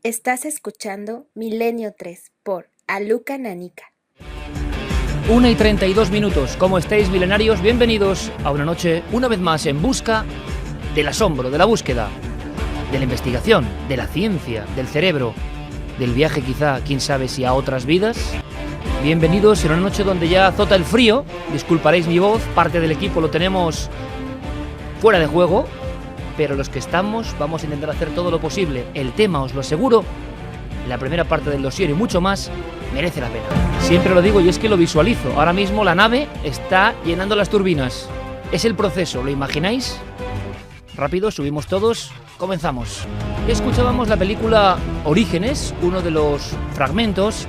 Estás escuchando Milenio 3 por Aluka Nanika. 1:32. ¿Cómo estáis, milenarios? Bienvenidos a una noche, una vez más, en busca del asombro, de la búsqueda, de la investigación, de la ciencia, del cerebro, del viaje quizá, quién sabe si a otras vidas. Bienvenidos en una noche donde ya azota el frío. Disculparéis mi voz, parte del equipo lo tenemos fuera de juego, pero los que estamos vamos a intentar hacer todo lo posible. El tema, os lo aseguro, la primera parte del dossier y mucho más, merece la pena. Siempre lo digo y es que lo visualizo. Ahora mismo la nave está llenando las turbinas. Es el proceso, ¿lo imagináis? Rápido, subimos todos, comenzamos. Escuchábamos la película Orígenes, uno de los fragmentos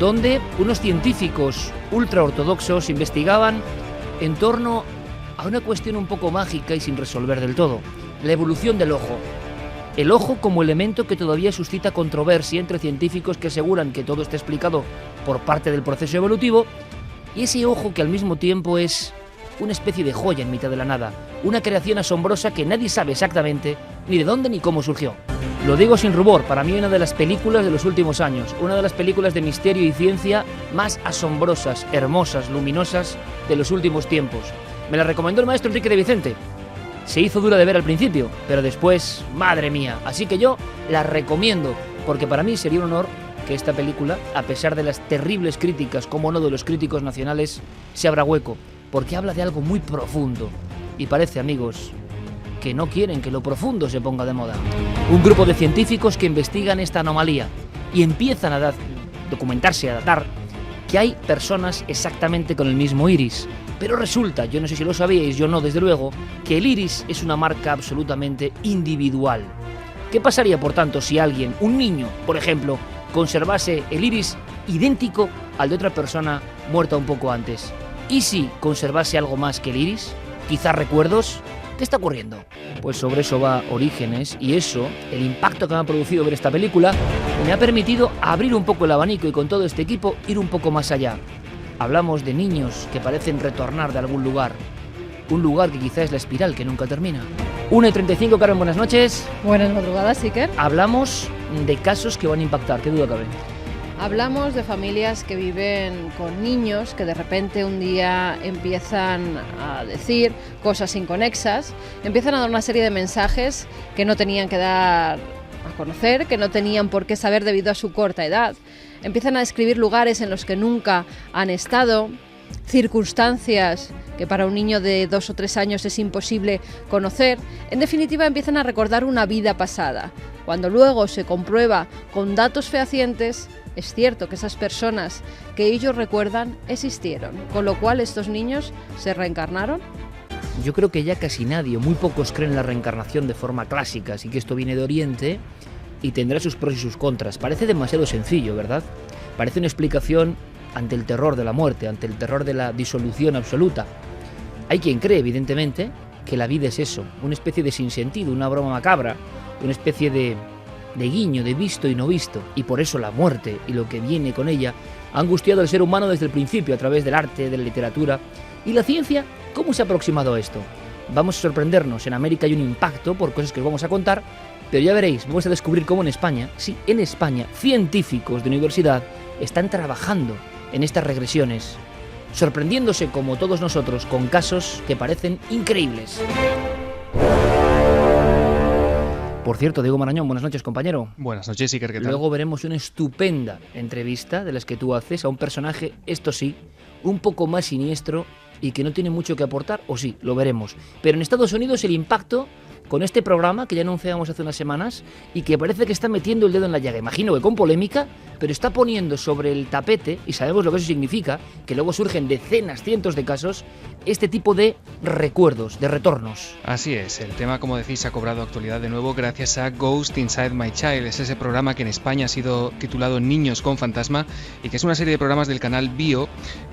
donde unos científicos ultraortodoxos investigaban en torno a una cuestión un poco mágica y sin resolver del todo: la evolución del ojo. El ojo como elemento que todavía suscita controversia entre científicos que aseguran que todo está explicado por parte del proceso evolutivo, y ese ojo que al mismo tiempo es una especie de joya en mitad de la nada, una creación asombrosa que nadie sabe exactamente ni de dónde ni cómo surgió. Lo digo sin rubor, para mí una de las películas de los últimos años, una de las películas de misterio y ciencia más asombrosas, hermosas, luminosas de los últimos tiempos. Me la recomendó el maestro Enrique de Vicente. Se hizo dura de ver al principio, pero después, madre mía. Así que yo la recomiendo, porque para mí sería un honor que esta película, a pesar de las terribles críticas, como no de los críticos nacionales, se abra hueco, porque habla de algo muy profundo. Y parece, amigos, que no quieren que lo profundo se ponga de moda. Un grupo de científicos que investigan esta anomalía y empiezan a documentarse, a datar, que hay personas exactamente con el mismo iris. Pero resulta, yo no sé si lo sabíais, yo no desde luego, que el iris es una marca absolutamente individual. ¿Qué pasaría, por tanto, si alguien, un niño, por ejemplo, conservase el iris idéntico al de otra persona muerta un poco antes? ¿Y si conservase algo más que el iris? ¿Quizás recuerdos? ¿Qué está ocurriendo? Pues sobre eso va Orígenes, y eso, el impacto que me ha producido ver esta película, me ha permitido abrir un poco el abanico y con todo este equipo ir un poco más allá. Hablamos de niños que parecen retornar de algún lugar, un lugar que quizá es la espiral que nunca termina. 1:35, Carmen, buenas noches. Buenas madrugadas, Iker. Hablamos de casos que van a impactar, qué duda cabe. Hablamos de familias que viven con niños que de repente un día empiezan a decir cosas inconexas, empiezan a dar una serie de mensajes que no tenían que dar a conocer, que no tenían por qué saber debido a su corta edad. Empiezan a describir lugares en los que nunca han estado, circunstancias que para un niño de 2 o 3 años es imposible conocer. En definitiva, empiezan a recordar una vida pasada. Cuando luego se comprueba con datos fehacientes, es cierto que esas personas que ellos recuerdan existieron, con lo cual estos niños se reencarnaron. Yo creo que ya casi nadie, muy pocos creen la reencarnación de forma clásica, así que esto viene de Oriente y tendrá sus pros y sus contras. Parece demasiado sencillo, ¿verdad? Parece una explicación ante el terror de la muerte, ante el terror de la disolución absoluta. Hay quien cree, evidentemente, que la vida es eso, una especie de sinsentido, una broma macabra, una especie de guiño, de visto y no visto, y por eso la muerte y lo que viene con ella ha angustiado al ser humano desde el principio a través del arte, de la literatura. ¿Y la ciencia? ¿Cómo se ha aproximado a esto? Vamos a sorprendernos. En América hay un impacto por cosas que os vamos a contar, pero ya veréis, vamos a descubrir cómo en España, sí, en España, científicos de universidad están trabajando en estas regresiones, sorprendiéndose como todos nosotros con casos que parecen increíbles. Por cierto, Diego Marañón, buenas noches, compañero. Buenas noches, Iker, ¿qué tal? Luego veremos una estupenda entrevista de las que tú haces a un personaje, esto sí, un poco más siniestro y que no tiene mucho que aportar, o sí, lo veremos. Pero en Estados Unidos el impacto con este programa que ya anunciamos hace unas semanas y que parece que está metiendo el dedo en la llaga, imagino que con polémica, pero está poniendo sobre el tapete, y sabemos lo que eso significa, que luego surgen decenas, cientos de casos, este tipo de recuerdos, de retornos. Así es, el tema, como decís, ha cobrado actualidad de nuevo gracias a Ghost Inside My Child. Es ese programa que en España ha sido titulado Niños con Fantasma y que es una serie de programas del canal Bio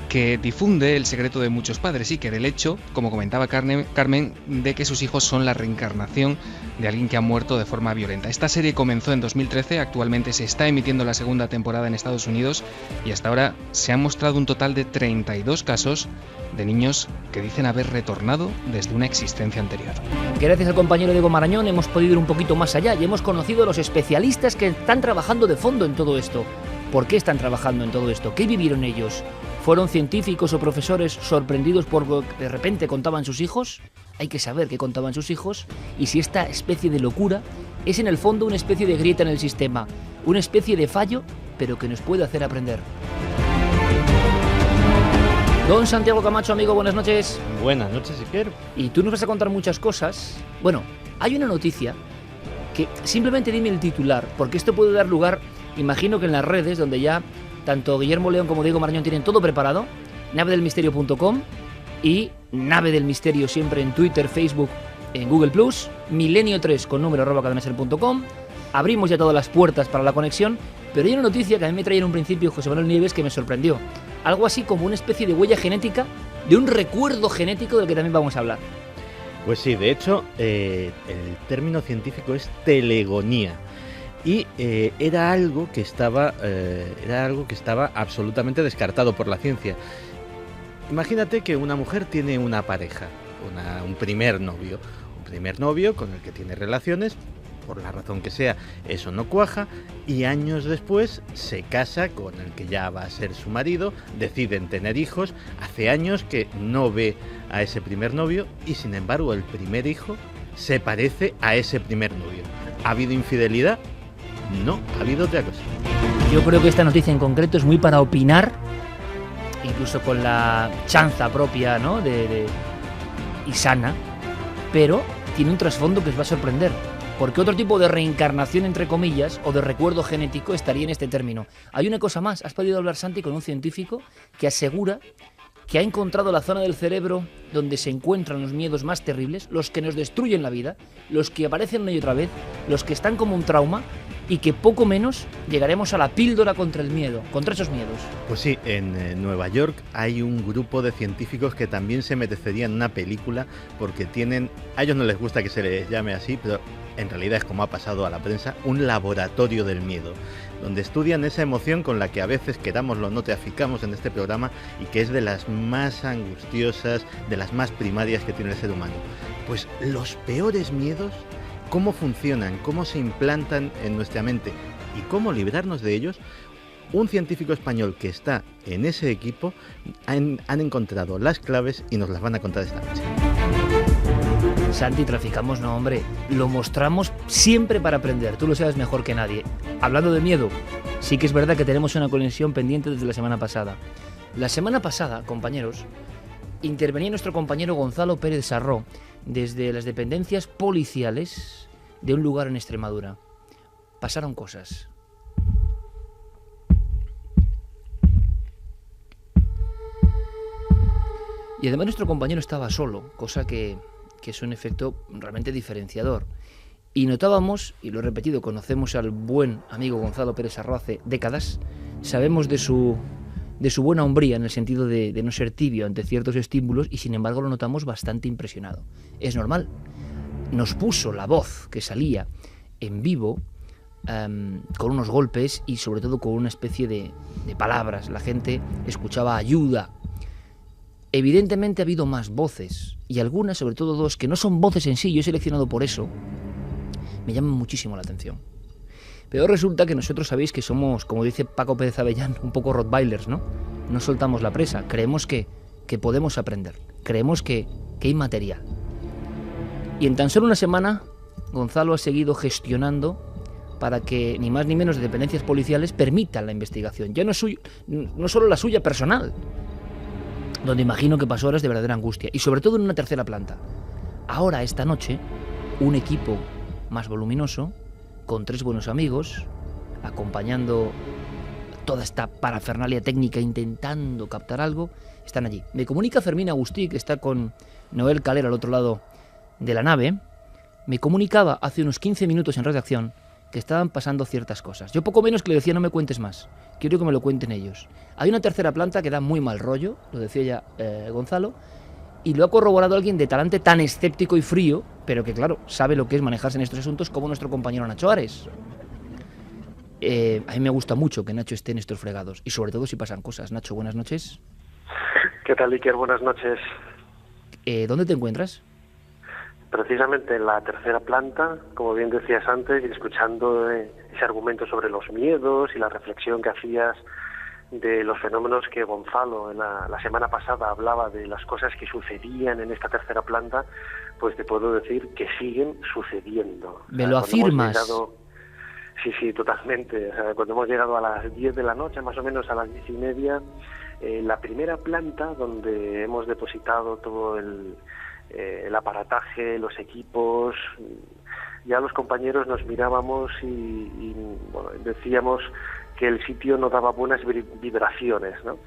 que difunde el secreto de muchos padres y que el hecho, como comentaba Carmen, de que sus hijos son la reencarnación de alguien que ha muerto de forma violenta. Esta serie comenzó en 2013, actualmente se está emitiendo la segunda temporada en Estados Unidos y hasta ahora se han mostrado un total de 32 casos de niños que dicen haber retornado desde una existencia anterior. Gracias al compañero Diego Marañón hemos podido ir un poquito más allá y hemos conocido a los especialistas que están trabajando de fondo en todo esto. ¿Por qué están trabajando en todo esto? ¿Qué vivieron ellos? ¿Fueron científicos o profesores sorprendidos por lo que de repente contaban sus hijos? Hay que saber qué contaban sus hijos y si esta especie de locura es en el fondo una especie de grieta en el sistema, una especie de fallo, pero que nos puede hacer aprender. Don Santiago Camacho, amigo, buenas noches. Buenas noches, Iker. Y tú nos vas a contar muchas cosas. Bueno, hay una noticia que simplemente dime el titular, porque esto puede dar lugar, imagino que en las redes, donde ya tanto Guillermo León como Diego Marañón tienen todo preparado, navedelmisterio.com y Nave del Misterio siempre en Twitter, Facebook, en Google+, milenio3 con número @cadenaser.com. Abrimos ya todas las puertas para la conexión, pero hay una noticia que a mí me traía en un principio José Manuel Nieves que me sorprendió. Algo así como una especie de huella genética, de un recuerdo genético del que también vamos a hablar. Pues sí, de hecho, el término científico es telegonía. Y era algo que estaba absolutamente descartado por la ciencia. Imagínate que una mujer tiene una pareja, un primer novio con el que tiene relaciones, por la razón que sea, eso no cuaja, y años después se casa con el que ya va a ser su marido, deciden tener hijos, hace años que no ve a ese primer novio y sin embargo el primer hijo se parece a ese primer novio. ¿Ha habido infidelidad? No, ha habido otra cosa. Yo creo que esta noticia en concreto es muy para opinar, incluso con la chanza propia, ¿no? y sana, pero tiene un trasfondo que os va a sorprender, porque otro tipo de reencarnación, entre comillas, o de recuerdo genético estaría en este término. Hay una cosa más, has podido hablar, Santi, con un científico que asegura que ha encontrado la zona del cerebro donde se encuentran los miedos más terribles, los que nos destruyen la vida, los que aparecen una y otra vez, los que están como un trauma, y que poco menos llegaremos a la píldora contra el miedo, contra esos miedos. Pues sí, en Nueva York hay un grupo de científicos que también se merecerían una película porque a ellos no les gusta que se les llame así, pero en realidad es como ha pasado a la prensa, un laboratorio del miedo, donde estudian esa emoción con la que a veces, querámoslo o no, traficamos en este programa y que es de las más angustiosas, de las más primarias que tiene el ser humano. Pues los peores miedos, cómo funcionan, cómo se implantan en nuestra mente y cómo librarnos de ellos. Un científico español que está en ese equipo han encontrado las claves y nos las van a contar esta noche. Santi, traficamos no, hombre, lo mostramos siempre para aprender, tú lo sabes mejor que nadie. Hablando de miedo, sí que es verdad que tenemos una conexión pendiente desde la semana pasada. La semana pasada, compañeros, intervenía nuestro compañero Gonzalo Pérez Sarró desde las dependencias policiales de un lugar en Extremadura. Pasaron cosas. Y además nuestro compañero estaba solo, cosa que es un efecto realmente diferenciador. Y notábamos, y lo he repetido, conocemos al buen amigo Gonzalo Pérez Sarró hace décadas, sabemos de su buena hombría en el sentido de no ser tibio ante ciertos estímulos y sin embargo lo notamos bastante impresionado. Es normal. Nos puso la voz que salía en vivo con unos golpes y sobre todo con una especie de palabras. La gente escuchaba ayuda. Evidentemente ha habido más voces y algunas, sobre todo dos, que no son voces en sí, yo he seleccionado por eso, me llaman muchísimo la atención. Pero resulta que nosotros sabéis que somos, como dice Paco Pérez Avellán, un poco rottweilers, ¿no? No soltamos la presa, creemos que podemos aprender, creemos que hay material. Y en tan solo una semana, Gonzalo ha seguido gestionando para que ni más ni menos de dependencias policiales permitan la investigación. Ya no solo la suya personal, donde imagino que pasó horas de verdadera angustia, y sobre todo en una tercera planta. Ahora, esta noche, un equipo más voluminoso, con 3 buenos amigos, acompañando toda esta parafernalia técnica, intentando captar algo, están allí. Me comunica Fermín Agustí, que está con Noel Calera al otro lado de la nave, me comunicaba hace unos 15 minutos en redacción que estaban pasando ciertas cosas. Yo poco menos que le decía, no me cuentes más, quiero que me lo cuenten ellos. Hay una tercera planta que da muy mal rollo, lo decía ya Gonzalo, y lo ha corroborado alguien de talante tan escéptico y frío, pero que claro, sabe lo que es manejarse en estos asuntos, como nuestro compañero Nacho Ares. A mí me gusta mucho que Nacho esté en estos fregados, y sobre todo si pasan cosas. Nacho, buenas noches. ¿Qué tal, Iker? Buenas noches. ¿Dónde te encuentras? Precisamente en la tercera planta, como bien decías antes, y escuchando ese argumento sobre los miedos y la reflexión que hacías de los fenómenos que Gonzalo la semana pasada hablaba de las cosas que sucedían en esta tercera planta, pues te puedo decir que siguen sucediendo. Me lo afirmas. Sí, totalmente. O sea, cuando hemos llegado a las 10 de la noche, más o menos a las 10:30, la primera planta donde hemos depositado todo el aparataje, los equipos, ya los compañeros nos mirábamos y bueno, decíamos que el sitio no daba buenas vibraciones, ¿no?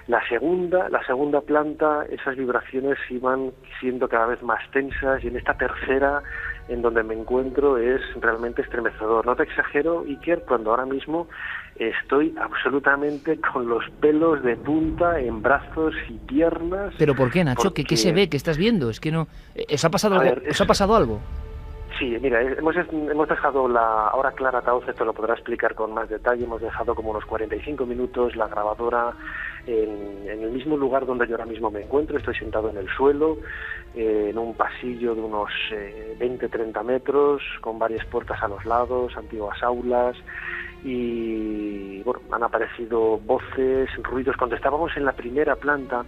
La segunda planta, esas vibraciones iban siendo cada vez más tensas, y en esta tercera, en donde me encuentro, es realmente estremecedor. No te exagero, Iker, cuando ahora mismo estoy absolutamente con los pelos de punta en brazos y piernas. ¿Pero por qué, Nacho? ¿Qué se ve? ¿Qué estás viendo? Es que no... ¿Os ha pasado algo? ¿Os ha pasado algo? Sí, mira, hemos dejado ahora Clara Tauce te lo podrá explicar con más detalle, hemos dejado como unos 45 minutos la grabadora en el mismo lugar donde yo ahora mismo me encuentro. Estoy sentado en el suelo, en un pasillo de unos 20-30 metros, con varias puertas a los lados, antiguas aulas, y bueno, han aparecido voces, ruidos. Cuando estábamos en la primera planta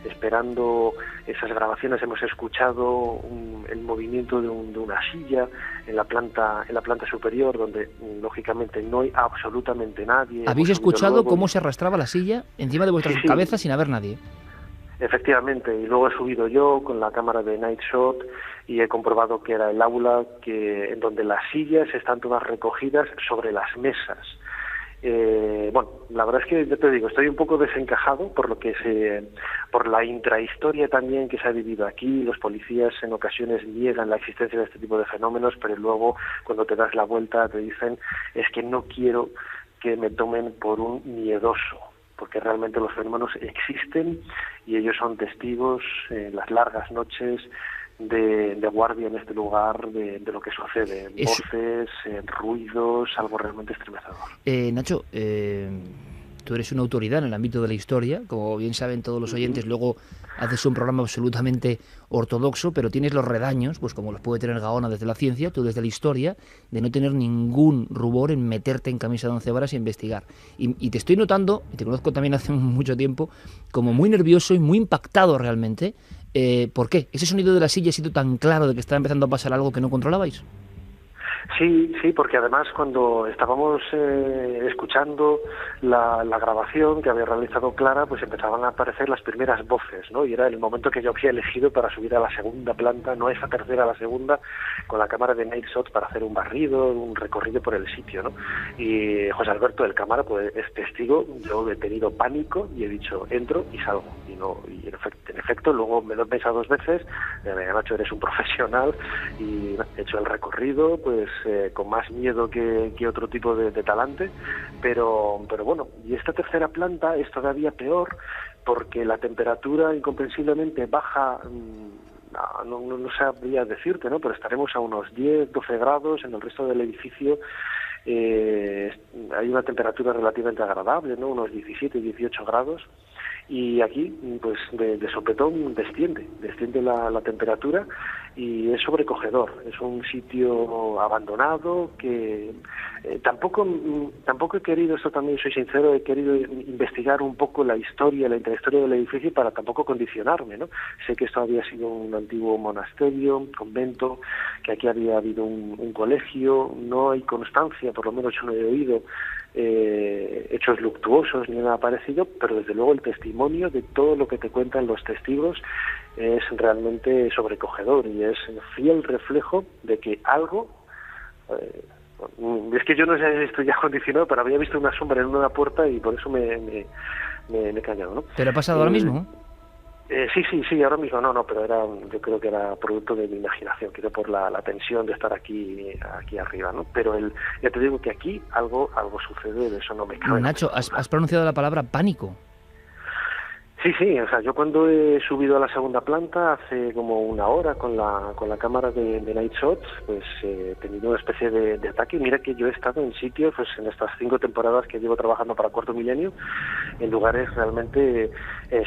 esperando esas grabaciones, hemos escuchado el movimiento de una silla en la planta superior, donde lógicamente no hay absolutamente nadie. ¿Habéis escuchado cómo se arrastraba la silla encima de vuestras cabezas sin haber nadie? Efectivamente, y luego he subido yo con la cámara de Night Shot y he comprobado que era el aula en donde las sillas están todas recogidas sobre las mesas. Bueno, la verdad es que yo te digo, estoy un poco desencajado por la intrahistoria también que se ha vivido aquí. Los policías en ocasiones niegan la existencia de este tipo de fenómenos, pero luego cuando te das la vuelta te dicen es que no quiero que me tomen por un miedoso, porque realmente los fenómenos existen y ellos son testigos en las largas noches de guardia en este lugar de lo que sucede, voces, ruidos, algo realmente estremecedor. Nacho, tú eres una autoridad en el ámbito de la historia, como bien saben todos los oyentes. Luego haces un programa absolutamente ortodoxo, pero tienes los redaños, pues como los puede tener Gaona desde la ciencia, tú desde la historia, de no tener ningún rubor en meterte en camisa de 11 varas y investigar. Y te estoy notando, y te conozco también hace mucho tiempo, como muy nervioso y muy impactado realmente. ¿Por qué? ¿Ese sonido de la silla ha sido tan claro de que estaba empezando a pasar algo que no controlabais? Sí, porque además cuando estábamos escuchando la grabación que había realizado Clara, pues empezaban a aparecer las primeras voces, ¿no? Y era el momento que yo había elegido para subir a la segunda planta, no esa tercera, a la segunda, con la cámara de Night Shot para hacer un barrido, un recorrido por el sitio, ¿no? Y José Alberto del cámara pues es testigo. Yo he tenido pánico y he dicho entro y salgo, y en efecto luego me lo he pensado 2 veces. Nacho, eres un profesional, y he hecho el recorrido pues con más miedo que otro tipo de talante, pero bueno. Y esta tercera planta es todavía peor porque la temperatura incomprensiblemente baja. No sabría decirte, ¿no? Pero estaremos a unos 10-12 grados. En el resto del edificio hay una temperatura relativamente agradable, ¿no? Unos 17-18 grados. Y aquí, pues de sopetón desciende la temperatura, y es sobrecogedor. Es un sitio abandonado que tampoco he querido, esto también soy sincero, he querido investigar un poco la intrahistoria del edificio para tampoco condicionarme, ¿no? Sé que esto había sido un antiguo monasterio, un convento, que aquí había habido un colegio. No hay constancia, por lo menos yo no he oído hechos luctuosos ni nada parecido, pero desde luego el testimonio de todo lo que te cuentan los testigos es realmente sobrecogedor y es fiel reflejo de que algo, es que yo no sé si estoy ya condicionado, pero había visto una sombra en una puerta y por eso me he callado, ¿no? ¿Pero ha pasado ahora mismo? Sí, ahora mismo no, pero yo creo que era producto de mi imaginación, quizá por la tensión de estar aquí arriba, ¿no? Pero ya te digo que aquí algo sucede, de eso no me cabe. Nacho, has pronunciado la palabra pánico. Sí, o sea, yo cuando he subido a la segunda planta hace como una hora con la cámara de Night Shots, pues he tenido una especie de ataque. Mira que yo he estado en sitios, pues en estas 5 temporadas que llevo trabajando para Cuarto Milenio, en lugares realmente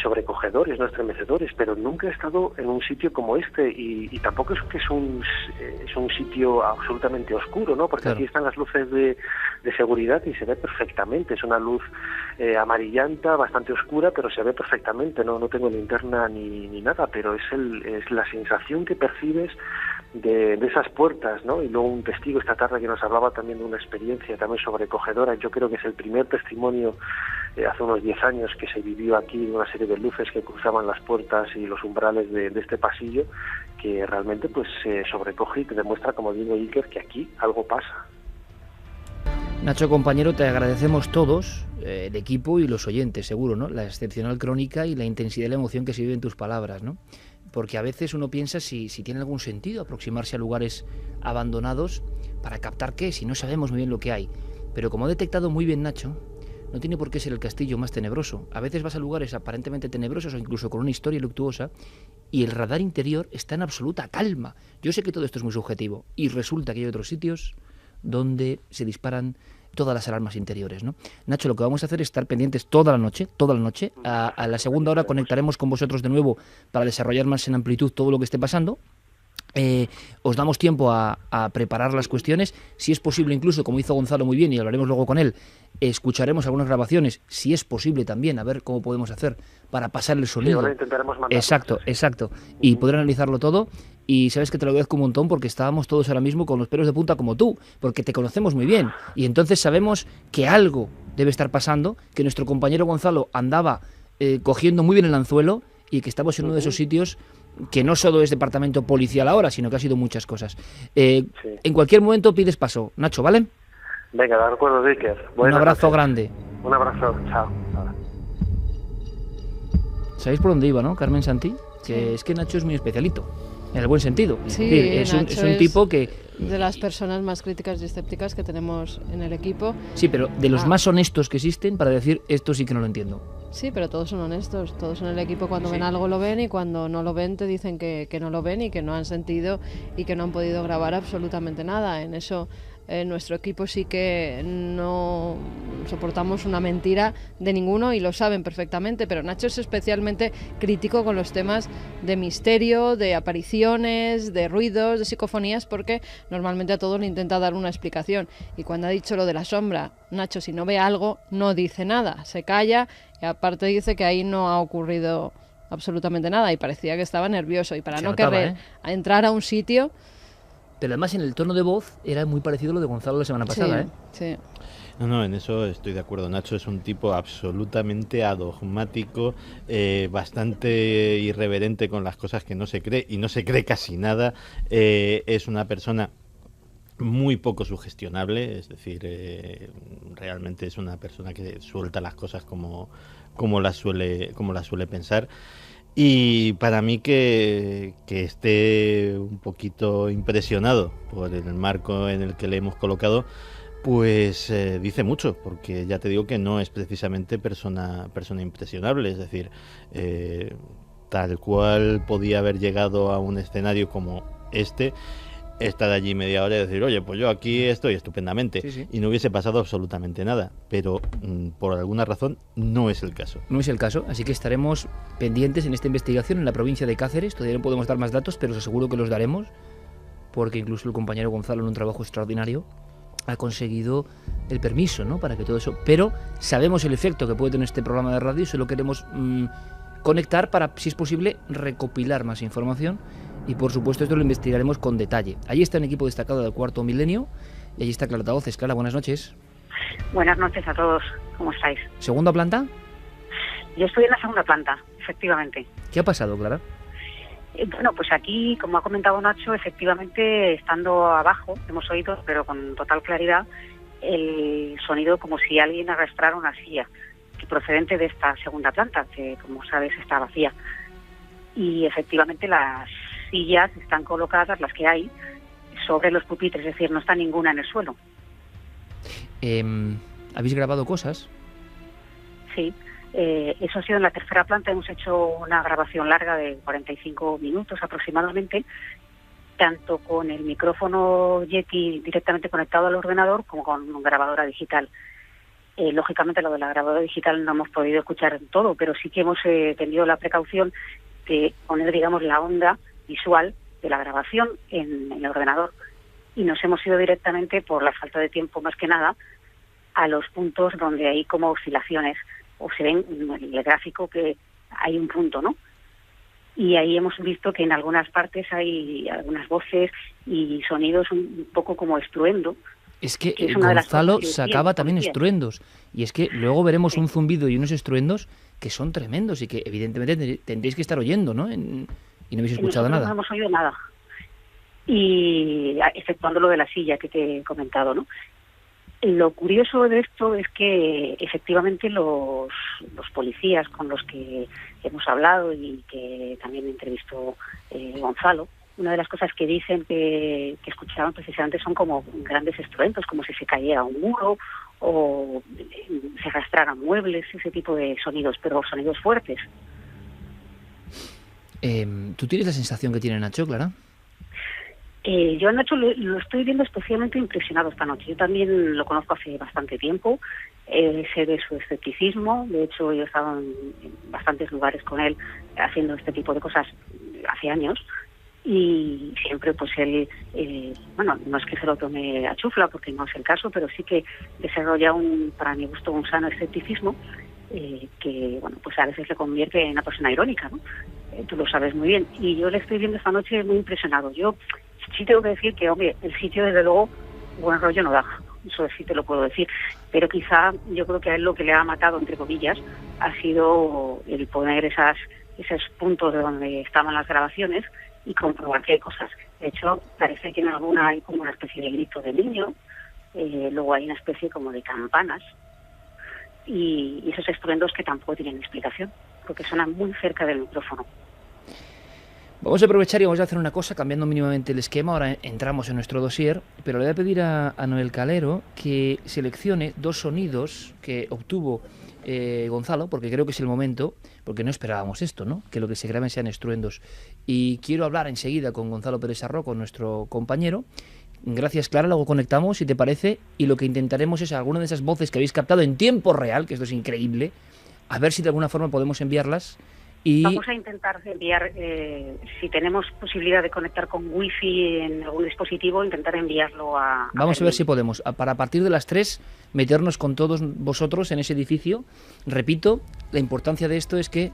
sobrecogedores, no estremecedores, pero nunca he estado en un sitio como este y tampoco es que es un sitio absolutamente oscuro, ¿no? Porque claro, aquí están las luces de seguridad y se ve perfectamente. Es una luz amarillenta, bastante oscura, pero se ve perfectamente. No tengo linterna ni nada, pero es la sensación que percibes de esas puertas, ¿no? Y luego un testigo esta tarde que nos hablaba también de una experiencia también sobrecogedora. Yo creo que es el primer testimonio hace unos 10 años que se vivió aquí, de una serie de luces que cruzaban las puertas y los umbrales de este pasillo, que realmente pues se sobrecoge y te demuestra, como digo, Iker, que aquí algo pasa. Nacho, compañero, te agradecemos todos, el equipo y los oyentes, seguro, ¿no? La excepcional crónica y la intensidad de la emoción que se vive en tus palabras, ¿no? Porque a veces uno piensa si tiene algún sentido aproximarse a lugares abandonados para captar qué, si no sabemos muy bien lo que hay. Pero como ha detectado muy bien Nacho, no tiene por qué ser el castillo más tenebroso. A veces vas a lugares aparentemente tenebrosos o incluso con una historia luctuosa y el radar interior está en absoluta calma. Yo sé que todo esto es muy subjetivo y resulta que hay otros sitios donde se disparan todas las alarmas interiores, ¿no? Nacho, lo que vamos a hacer es estar pendientes toda la noche. A la segunda hora conectaremos con vosotros de nuevo para desarrollar más en amplitud todo lo que esté pasando. Os damos tiempo a preparar las cuestiones. Si es posible, incluso, como hizo Gonzalo muy bien, y hablaremos luego con él, escucharemos algunas grabaciones, si es posible también, a ver cómo podemos hacer para pasar el sonido. Sí, ahora intentaremos mandarlo. Exacto. Y poder analizarlo todo. Y sabes que te lo agradezco un montón porque estábamos todos ahora mismo con los pelos de punta como tú, porque te conocemos muy bien. Y entonces sabemos que algo debe estar pasando, que nuestro compañero Gonzalo andaba cogiendo muy bien el anzuelo y que estamos en uno de esos sitios que no solo es departamento policial ahora, sino que ha sido muchas cosas. Sí. En cualquier momento pides paso, Nacho, ¿vale? Venga, de acuerdo, Iker. Un abrazo grande. Un abrazo, chao. ¿Sabéis por dónde iba, no, Carmen Santi? Que es que Nacho es muy especialito, en el buen sentido. Sí, es decir, es un tipo que... de las personas más críticas y escépticas que tenemos en el equipo. Sí, pero de los más honestos que existen para decir esto sí que no lo entiendo. Sí, pero todos son honestos, todos en el equipo cuando ven algo lo ven y cuando no lo ven te dicen que no lo ven y que no han sentido y que no han podido grabar absolutamente nada. En eso nuestro equipo sí que no soportamos una mentira de ninguno y lo saben perfectamente, pero Nacho es especialmente crítico con los temas de misterio, de apariciones, de ruidos, de psicofonías, porque normalmente a todos le intenta dar una explicación. Y cuando ha dicho lo de la sombra, Nacho, si no ve algo, no dice nada, se calla y aparte dice que ahí no ha ocurrido absolutamente nada y parecía que estaba nervioso y para Se no notaba, querer entrar a un sitio... Pero además en el tono de voz era muy parecido a lo de Gonzalo la semana pasada, Sí. No, en eso estoy de acuerdo. Nacho es un tipo absolutamente adogmático, bastante irreverente con las cosas que no se cree y no se cree casi nada. Es una persona muy poco sugestionable, es decir, realmente es una persona que suelta las cosas como las suele pensar. Y para mí que esté un poquito impresionado por el marco en el que le hemos colocado, pues dice mucho, porque ya te digo que no es precisamente persona impresionable, es decir, tal cual podía haber llegado a un escenario como este, estar allí media hora y decir, oye, pues yo aquí estoy estupendamente, sí. y no hubiese pasado absolutamente nada, pero por alguna razón no es el caso. No es el caso, así que estaremos pendientes en esta investigación en la provincia de Cáceres. Todavía no podemos dar más datos, pero os aseguro que los daremos, porque incluso el compañero Gonzalo, en un trabajo extraordinario, ha conseguido el permiso, ¿no?, para que todo eso... Pero sabemos el efecto que puede tener este programa de radio y solo queremos conectar para, si es posible, recopilar más información. Y por supuesto esto lo investigaremos con detalle. Ahí está un equipo destacado del Cuarto Milenio y allí está Clara Tavoces. Clara, buenas noches. Buenas noches a todos, ¿cómo estáis? ¿Segunda planta? Yo estoy en la segunda planta, efectivamente. ¿Qué ha pasado, Clara? Bueno, pues aquí, como ha comentado Nacho, efectivamente, estando abajo, hemos oído, pero con total claridad, el sonido como si alguien arrastrara una silla, procedente de esta segunda planta, que como sabes está vacía. Y efectivamente las sillas están colocadas, las que hay, sobre los pupitres, es decir, no está ninguna en el suelo. ¿Habéis grabado cosas? Sí, Eso ha sido en la tercera planta. Hemos hecho una grabación larga de 45 minutos aproximadamente, tanto con el micrófono Yeti directamente conectado al ordenador como con grabadora digital. Lógicamente lo de la grabadora digital no hemos podido escuchar todo, pero sí que hemos tenido la precaución de poner, digamos, la onda visual de la grabación en el ordenador, y nos hemos ido directamente, por la falta de tiempo más que nada, a los puntos donde hay como oscilaciones, o se ven en el gráfico que hay un punto, ¿no? Y ahí hemos visto que en algunas partes hay algunas voces y sonidos un poco como estruendo. Es que Es una de las Gonzalo cosas que sacaba decía, también policía. estruendos. Y es que luego veremos Sí. un zumbido y unos estruendos que son tremendos y que evidentemente tendréis que estar oyendo, ¿no? Y no habéis escuchado Nosotros nada. no hemos oído nada. Y exceptuando lo de la silla que te he comentado, ¿no? Lo curioso de esto es que efectivamente los policías con los que hemos hablado y que también entrevistó Gonzalo, una de las cosas que dicen que escuchaban precisamente son como grandes estruendos, como si se cayera un muro o se arrastraran muebles, ese tipo de sonidos, pero sonidos fuertes. ¿Tú tienes la sensación que tiene Nacho, Clara? Yo a Nacho lo estoy viendo especialmente impresionado esta noche. Yo también lo conozco hace bastante tiempo, sé de su escepticismo. De hecho, yo he estado en bastantes lugares con él haciendo este tipo de cosas hace años, y siempre pues él, bueno, no es que se lo tome a chufla porque no es el caso, pero sí que desarrolla para mi gusto, un sano escepticismo que, bueno, pues a veces le convierte en una persona irónica, ¿no? Tú lo sabes muy bien. Y yo le estoy viendo esta noche muy impresionado. Yo sí tengo que decir que, hombre, el sitio desde luego buen rollo no da, eso sí te lo puedo decir, pero quizá yo creo que a él lo que le ha matado, entre comillas, ha sido el poner esos puntos de donde estaban las grabaciones y comprobar que hay cosas. De hecho, parece que en alguna hay como una especie de grito de niño, luego hay una especie como de campanas y esos estruendos que tampoco tienen explicación, porque suenan muy cerca del micrófono. Vamos a aprovechar y vamos a hacer una cosa, cambiando mínimamente el esquema. Ahora entramos en nuestro dossier, pero le voy a pedir a Noel Calero que seleccione dos sonidos que obtuvo Gonzalo, porque creo que es el momento, porque no esperábamos esto, ¿no? Que lo que se graben sean estruendos. Y quiero hablar enseguida con Gonzalo Pérez Sarró, con nuestro compañero. Gracias, Clara, luego conectamos, si te parece, y lo que intentaremos es alguna de esas voces que habéis captado en tiempo real, que esto es increíble, a ver si de alguna forma podemos enviarlas. Y vamos a intentar enviar, si tenemos posibilidad de conectar con wifi en algún dispositivo, intentar enviarlo a... Vamos a ver si podemos, para a partir de las 3, meternos con todos vosotros en ese edificio. Repito, la importancia de esto es que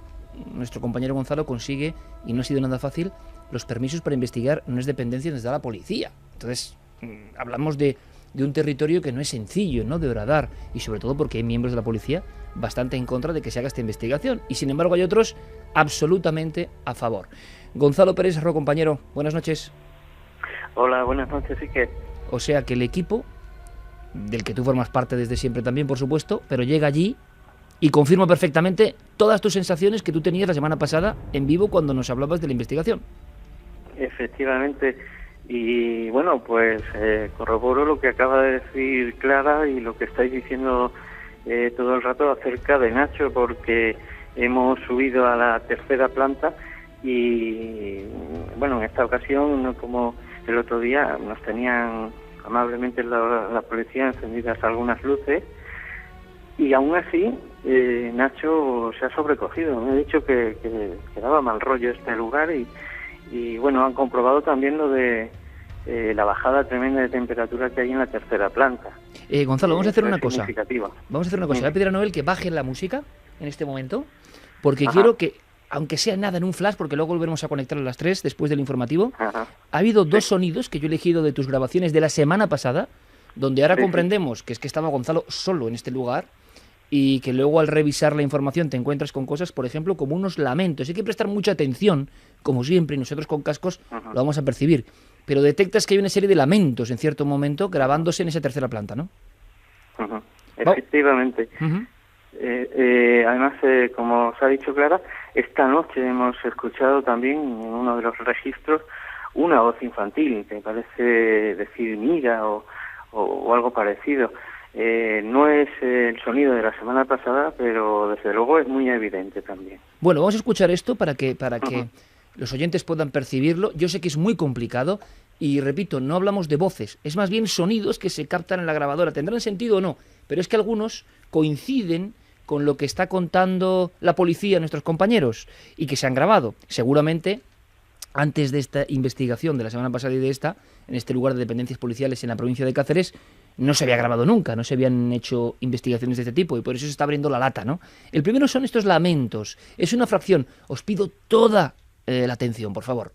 nuestro compañero Gonzalo consigue, y no ha sido nada fácil, los permisos para investigar unas dependencias desde la policía. Entonces, hablamos de un territorio que no es sencillo, ¿no?, de horadar, y sobre todo porque hay miembros de la policía bastante en contra de que se haga esta investigación, y sin embargo hay otros absolutamente a favor. Gonzalo Pérez Sarró, compañero, buenas noches. Hola, buenas noches, sí que... O sea que el equipo, del que tú formas parte desde siempre también, por supuesto, pero llega allí y confirma perfectamente todas tus sensaciones que tú tenías la semana pasada en vivo cuando nos hablabas de la investigación. Efectivamente, y bueno, pues corroboro lo que acaba de decir Clara y lo que estáis diciendo todo el rato acerca de Nacho, porque hemos subido a la tercera planta y bueno, en esta ocasión, no como el otro día, nos tenían amablemente la policía encendidas algunas luces, y aún así Nacho se ha sobrecogido. Me ha dicho que daba mal rollo este lugar, y bueno, han comprobado también lo de la bajada tremenda de temperatura que hay en la tercera planta. Gonzalo, vamos a hacer una cosa. Vamos a hacer una cosa. Voy a pedir a Noel que baje la música en este momento, porque Ajá. quiero que, aunque sea nada en un flash, porque luego volveremos a conectar a las 3 después del informativo, Ajá. ha habido dos sonidos que yo he elegido de tus grabaciones de la semana pasada, donde ahora Sí, sí. comprendemos que es que estaba Gonzalo solo en este lugar, y que luego al revisar la información te encuentras con cosas, por ejemplo, como unos lamentos. Hay que prestar mucha atención, como siempre, y nosotros con cascos Ajá. lo vamos a percibir. Pero detectas que hay una serie de lamentos en cierto momento grabándose en esa tercera planta, ¿no? Ajá. Efectivamente. Uh-huh. Además, como os ha dicho Clara, esta noche hemos escuchado también en uno de los registros una voz infantil que parece decir mira o algo parecido. No es el sonido de la semana pasada, pero desde luego es muy evidente también. Bueno, vamos a escuchar esto para que los oyentes puedan percibirlo. Yo sé que es muy complicado y, repito, no hablamos de voces, es más bien sonidos que se captan en la grabadora. ¿Tendrán sentido o no? Pero es que algunos coinciden con lo que está contando la policía, nuestros compañeros, y que se han grabado. Seguramente, antes de esta investigación de la semana pasada y de esta, en este lugar de dependencias policiales en la provincia de Cáceres, no se había grabado nunca, no se habían hecho investigaciones de este tipo y por eso se está abriendo la lata, ¿no? El primero son estos lamentos. Es una fracción. Os pido toda la atención, por favor.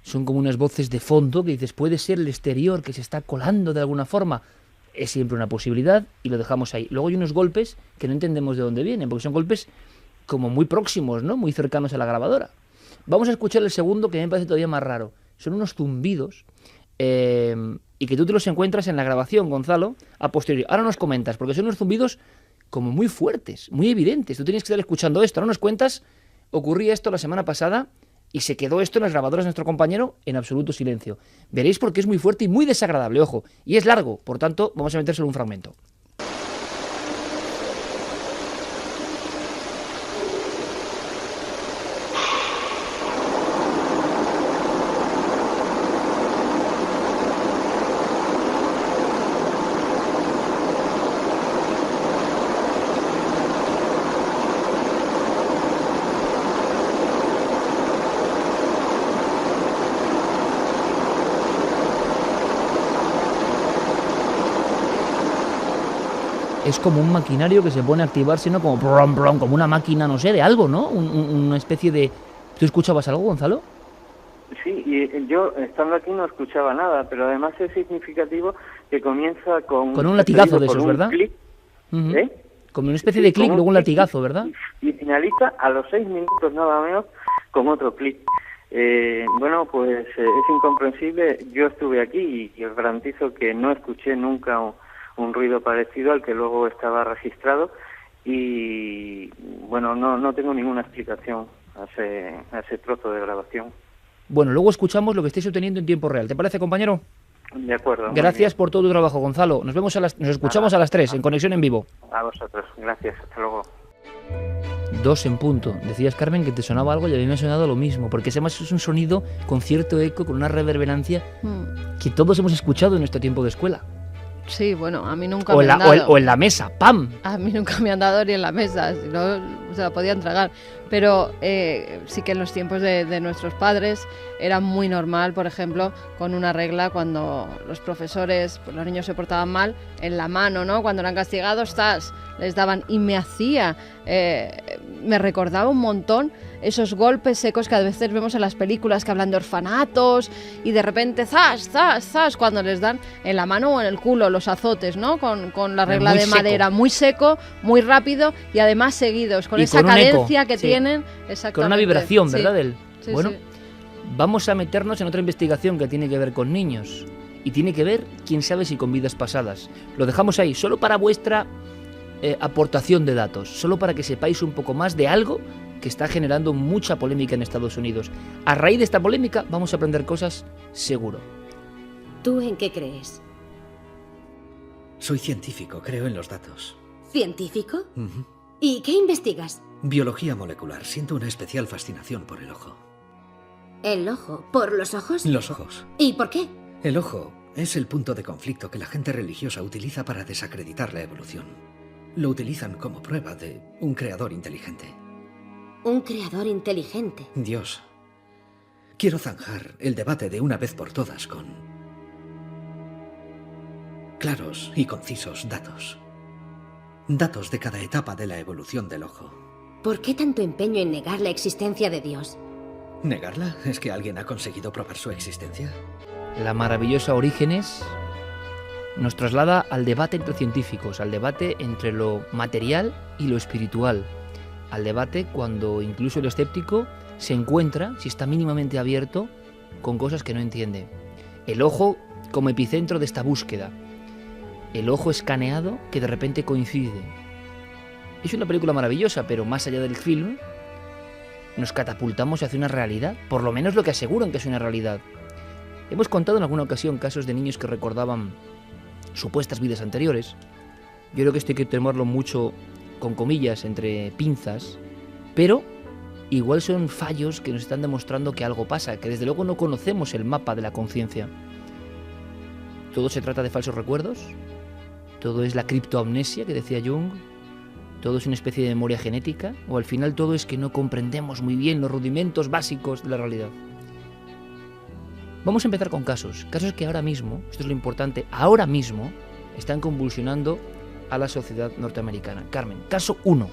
Son como unas voces de fondo que dices, puede ser el exterior que se está colando de alguna forma. Es siempre una posibilidad y lo dejamos ahí. Luego hay unos golpes que no entendemos de dónde vienen, porque son golpes como muy próximos, ¿no? Muy cercanos a la grabadora. Vamos a escuchar el segundo, que me parece todavía más raro. Son unos zumbidos y que tú te los encuentras en la grabación, Gonzalo, a posteriori. Ahora nos comentas, porque son unos zumbidos como muy fuertes, muy evidentes. Tú tienes que estar escuchando esto. Ahora nos cuentas, ocurría esto la semana pasada y se quedó esto en las grabadoras de nuestro compañero en absoluto silencio. Veréis porque es muy fuerte y muy desagradable, ojo. Y es largo, por tanto, vamos a meter solo un fragmento. Es como un maquinario que se pone a activarse, ¿no? Como brum, brum, como una máquina, no sé, de algo, ¿no? Una especie de... ¿Tú escuchabas algo, Gonzalo? Sí, y yo estando aquí no escuchaba nada, pero además es significativo que comienza con un latigazo de esos, ¿verdad? Clic, Como una especie de clic, luego un latigazo, ¿verdad? Y finaliza a los 6 minutos nada menos con otro clic. Bueno, pues es incomprensible. Yo estuve aquí y os garantizo que no escuché nunca un ruido parecido al que luego estaba registrado y bueno, no tengo ninguna explicación a ese trozo de grabación. Bueno, luego escuchamos lo que estáis obteniendo en tiempo real. ¿Te parece, compañero? De acuerdo. Gracias por todo tu trabajo, Gonzalo. Nos escuchamos a las 3 en Conexión en Vivo. A vosotros. Gracias. Hasta luego. 2 en punto. Decías, Carmen, que te sonaba algo y a mí me ha sonado lo mismo, porque además es un sonido con cierto eco, con una reverberancia que todos hemos escuchado en nuestro tiempo de escuela. Sí, bueno, a mí nunca me han dado. O en la mesa, ¡pam! A mí nunca me han dado ni en la mesa, si no se la podían tragar. Pero sí que en los tiempos de nuestros padres era muy normal, por ejemplo, con una regla cuando los profesores, pues los niños se portaban mal, en la mano, ¿no? Cuando eran castigados, les daban. Y me recordaba un montón esos golpes secos que a veces vemos en las películas que hablan de orfanatos y de repente ¡zas, zas, zas! Cuando les dan en la mano o en el culo los azotes, ¿no? Con la regla de madera, muy seco, muy rápido y además seguidos, con esa cadencia que tienen. Exactamente. Con una vibración, ¿verdad? Sí, bueno, vamos a meternos en otra investigación que tiene que ver con niños y tiene que ver, quién sabe si con vidas pasadas. Lo dejamos ahí, solo para vuestra aportación de datos, solo para que sepáis un poco más de algo que está generando mucha polémica en Estados Unidos. A raíz de esta polémica vamos a aprender cosas seguro. ¿Tú en qué crees? Soy científico, creo en los datos. ¿Científico? ¿Y qué investigas? Biología molecular. Siento una especial fascinación por el ojo. ¿El ojo? ¿Por los ojos? Los ojos. ¿Y por qué? El ojo es el punto de conflicto que la gente religiosa utiliza para desacreditar la evolución. Lo utilizan como prueba de un creador inteligente. Un creador inteligente. Dios. Quiero zanjar el debate de una vez por todas con claros y concisos datos. Datos de cada etapa de la evolución del ojo. ¿Por qué tanto empeño en negar la existencia de Dios? ¿Negarla? ¿Es que alguien ha conseguido probar su existencia? La maravillosa Orígenes nos traslada al debate entre científicos, al debate entre lo material y lo espiritual, al debate cuando incluso el escéptico se encuentra, si está mínimamente abierto, con cosas que no entiende. El ojo como epicentro de esta búsqueda. el ojo escaneado que de repente coincide. Es una película maravillosa, pero más allá del film, nos catapultamos hacia una realidad, por lo menos lo que aseguran que es una realidad. Hemos contado en alguna ocasión casos de niños que recordaban supuestas vidas anteriores. Yo creo que esto hay que tomarlo mucho con comillas, entre pinzas, pero igual son fallos que nos están demostrando que algo pasa, que desde luego no conocemos el mapa de la conciencia. ¿Todo se trata de falsos recuerdos? ¿Todo es la criptoamnesia que decía Jung? ¿Todo es una especie de memoria genética? ¿O al final todo es que no comprendemos muy bien los rudimentos básicos de la realidad? Vamos a empezar con casos que ahora mismo, esto es lo importante, ahora mismo están convulsionando a la sociedad norteamericana. Carmen, caso 1.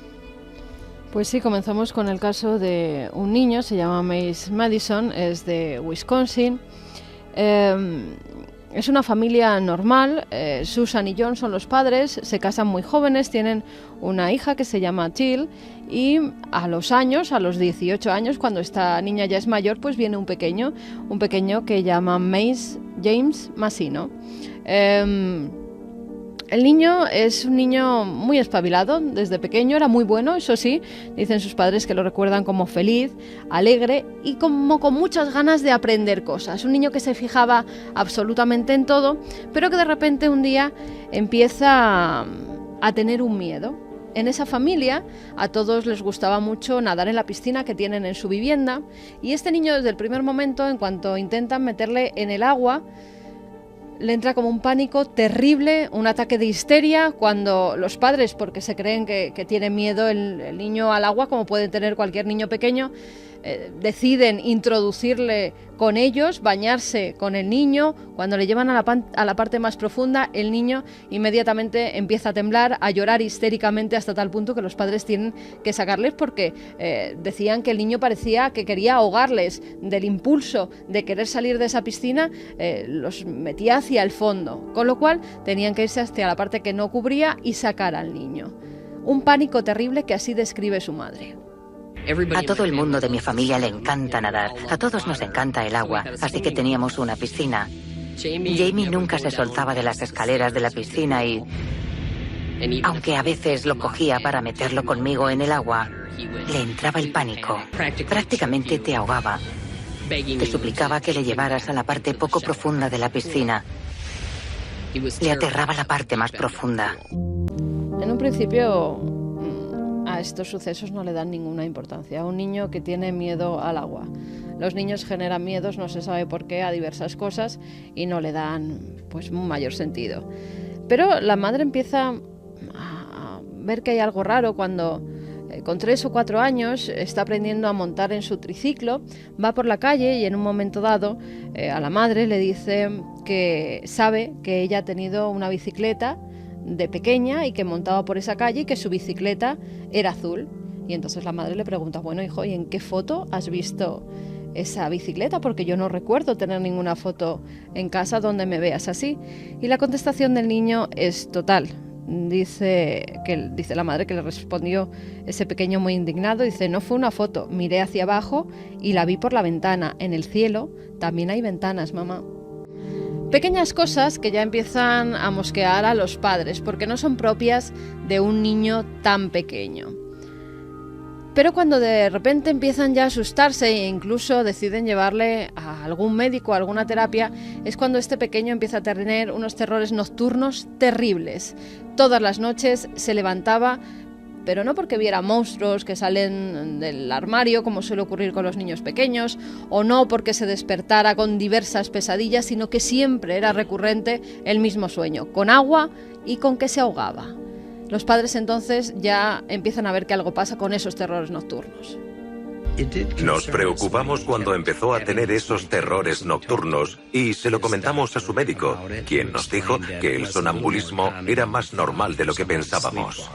Pues sí, comenzamos con el caso de un niño, se llama Mace Madison, es de Wisconsin. Es una familia normal, Susan y John son los padres, se casan muy jóvenes, tienen una hija que se llama Jill y a los 18 años, cuando esta niña ya es mayor, pues viene un pequeño que llama Mace James Masino. El niño es un niño muy espabilado, desde pequeño era muy bueno, eso sí, dicen sus padres que lo recuerdan como feliz, alegre y como con muchas ganas de aprender cosas. Un niño que se fijaba absolutamente en todo, pero que de repente un día empieza a tener un miedo. En esa familia a todos les gustaba mucho nadar en la piscina que tienen en su vivienda y este niño desde el primer momento, en cuanto intentan meterle en el agua, le entra como un pánico terrible, un ataque de histeria, cuando los padres, porque se creen que tiene miedo el niño al agua, como puede tener cualquier niño pequeño, deciden introducirle con ellos, bañarse con el niño. Cuando le llevan a la parte más profunda, el niño inmediatamente empieza a temblar, a llorar histéricamente, hasta tal punto que los padres tienen que sacarles porque decían que el niño parecía que quería ahogarles. Del impulso de querer salir de esa piscina, los metía hacia el fondo, con lo cual tenían que irse hacia la parte que no cubría y sacar al niño. Un pánico terrible que así describe su madre. A todo el mundo de mi familia le encanta nadar, a todos nos encanta el agua, así que teníamos una piscina. Jamie nunca se soltaba de las escaleras de la piscina y, aunque a veces lo cogía para meterlo conmigo en el agua, le entraba el pánico. Prácticamente te ahogaba. Te suplicaba que le llevaras a la parte poco profunda de la piscina. Le aterraba la parte más profunda. En un principio, a estos sucesos no le dan ninguna importancia. Un niño que tiene miedo al agua. Los niños generan miedos, no se sabe por qué, a diversas cosas y no le dan pues un mayor sentido. Pero la madre empieza a ver que hay algo raro cuando con 3 o 4 años está aprendiendo a montar en su triciclo, va por la calle y en un momento dado a la madre le dice que sabe que ella ha tenido una bicicleta de pequeña y que montaba por esa calle y que su bicicleta era azul. Y entonces la madre le pregunta, bueno, hijo, ¿y en qué foto has visto esa bicicleta? Porque yo no recuerdo tener ninguna foto en casa donde me veas así. Y la contestación del niño es total. Dice la madre que le respondió ese pequeño muy indignado, dice, no fue una foto, miré hacia abajo y la vi por la ventana. En el cielo también hay ventanas, mamá. Pequeñas cosas que ya empiezan a mosquear a los padres porque no son propias de un niño tan pequeño. Pero cuando de repente empiezan ya a asustarse e incluso deciden llevarle a algún médico, a alguna terapia, es cuando este pequeño empieza a tener unos terrores nocturnos terribles. Todas las noches se levantaba, pero no porque viera monstruos que salen del armario, como suele ocurrir con los niños pequeños, o no porque se despertara con diversas pesadillas, sino que siempre era recurrente el mismo sueño, con agua y con que se ahogaba. Los padres entonces ya empiezan a ver que algo pasa con esos terrores nocturnos. Nos preocupamos cuando empezó a tener esos terrores nocturnos y se lo comentamos a su médico, quien nos dijo que el sonambulismo era más normal de lo que pensábamos.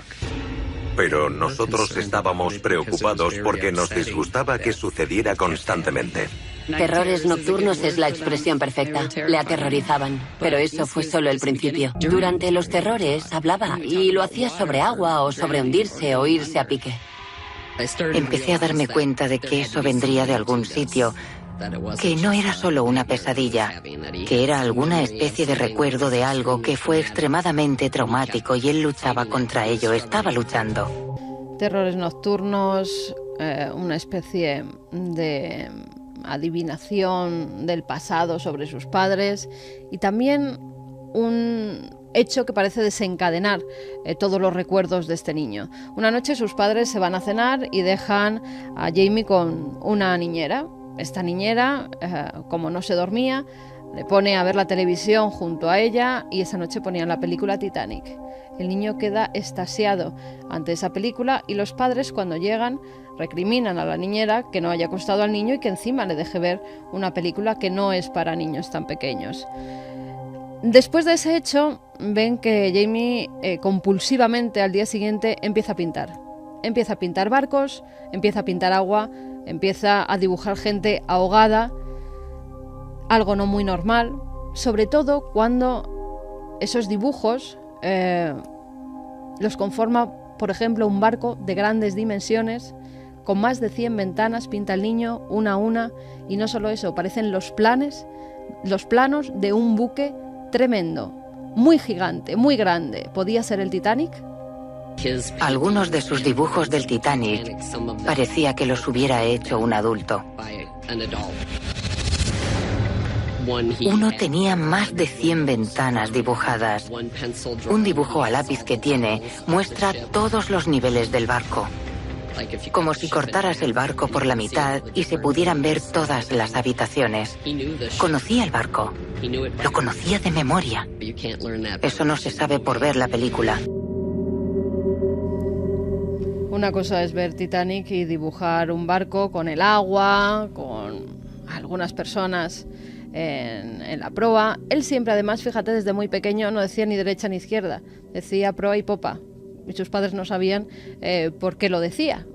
Pero nosotros estábamos preocupados porque nos disgustaba que sucediera constantemente. Terrores nocturnos es la expresión perfecta. Le aterrorizaban, pero eso fue solo el principio. Durante los terrores hablaba y lo hacía sobre agua o sobre hundirse o irse a pique. Empecé a darme cuenta de que eso vendría de algún sitio que no era solo una pesadilla, que era alguna especie de recuerdo de algo que fue extremadamente traumático y él luchaba contra ello, estaba luchando. Terrores nocturnos, una especie de adivinación del pasado sobre sus padres y también un hecho que parece desencadenar todos los recuerdos de este niño. Una noche sus padres se van a cenar y dejan a Jamie con una niñera. Esta niñera, como no se dormía, le pone a ver la televisión junto a ella y esa noche ponían la película Titanic. El niño queda extasiado ante esa película y los padres, cuando llegan, recriminan a la niñera que no haya acostado al niño y que encima le deje ver una película que no es para niños tan pequeños. Después de ese hecho, ven que Jamie compulsivamente al día siguiente empieza a pintar. Empieza a pintar barcos, empieza a pintar agua, empieza a dibujar gente ahogada, algo no muy normal, sobre todo cuando esos dibujos los conforma, por ejemplo, un barco de grandes dimensiones, con más de 100 ventanas, pinta el niño una a una, y no solo eso, parecen los planos de un buque tremendo, muy gigante, muy grande. ¿Podía ser el Titanic? Algunos de sus dibujos del Titanic parecía que los hubiera hecho un adulto. Uno tenía más de 100 ventanas dibujadas. Un dibujo a lápiz que tiene muestra todos los niveles del barco. Como si cortaras el barco por la mitad y se pudieran ver todas las habitaciones. Conocía el barco. Lo conocía de memoria. Eso no se sabe por ver la película. Una cosa es ver Titanic y dibujar un barco con el agua, con algunas personas en la proa. Él siempre, además, fíjate, desde muy pequeño no decía ni derecha ni izquierda, decía proa y popa. Y sus padres no sabían por qué lo decía.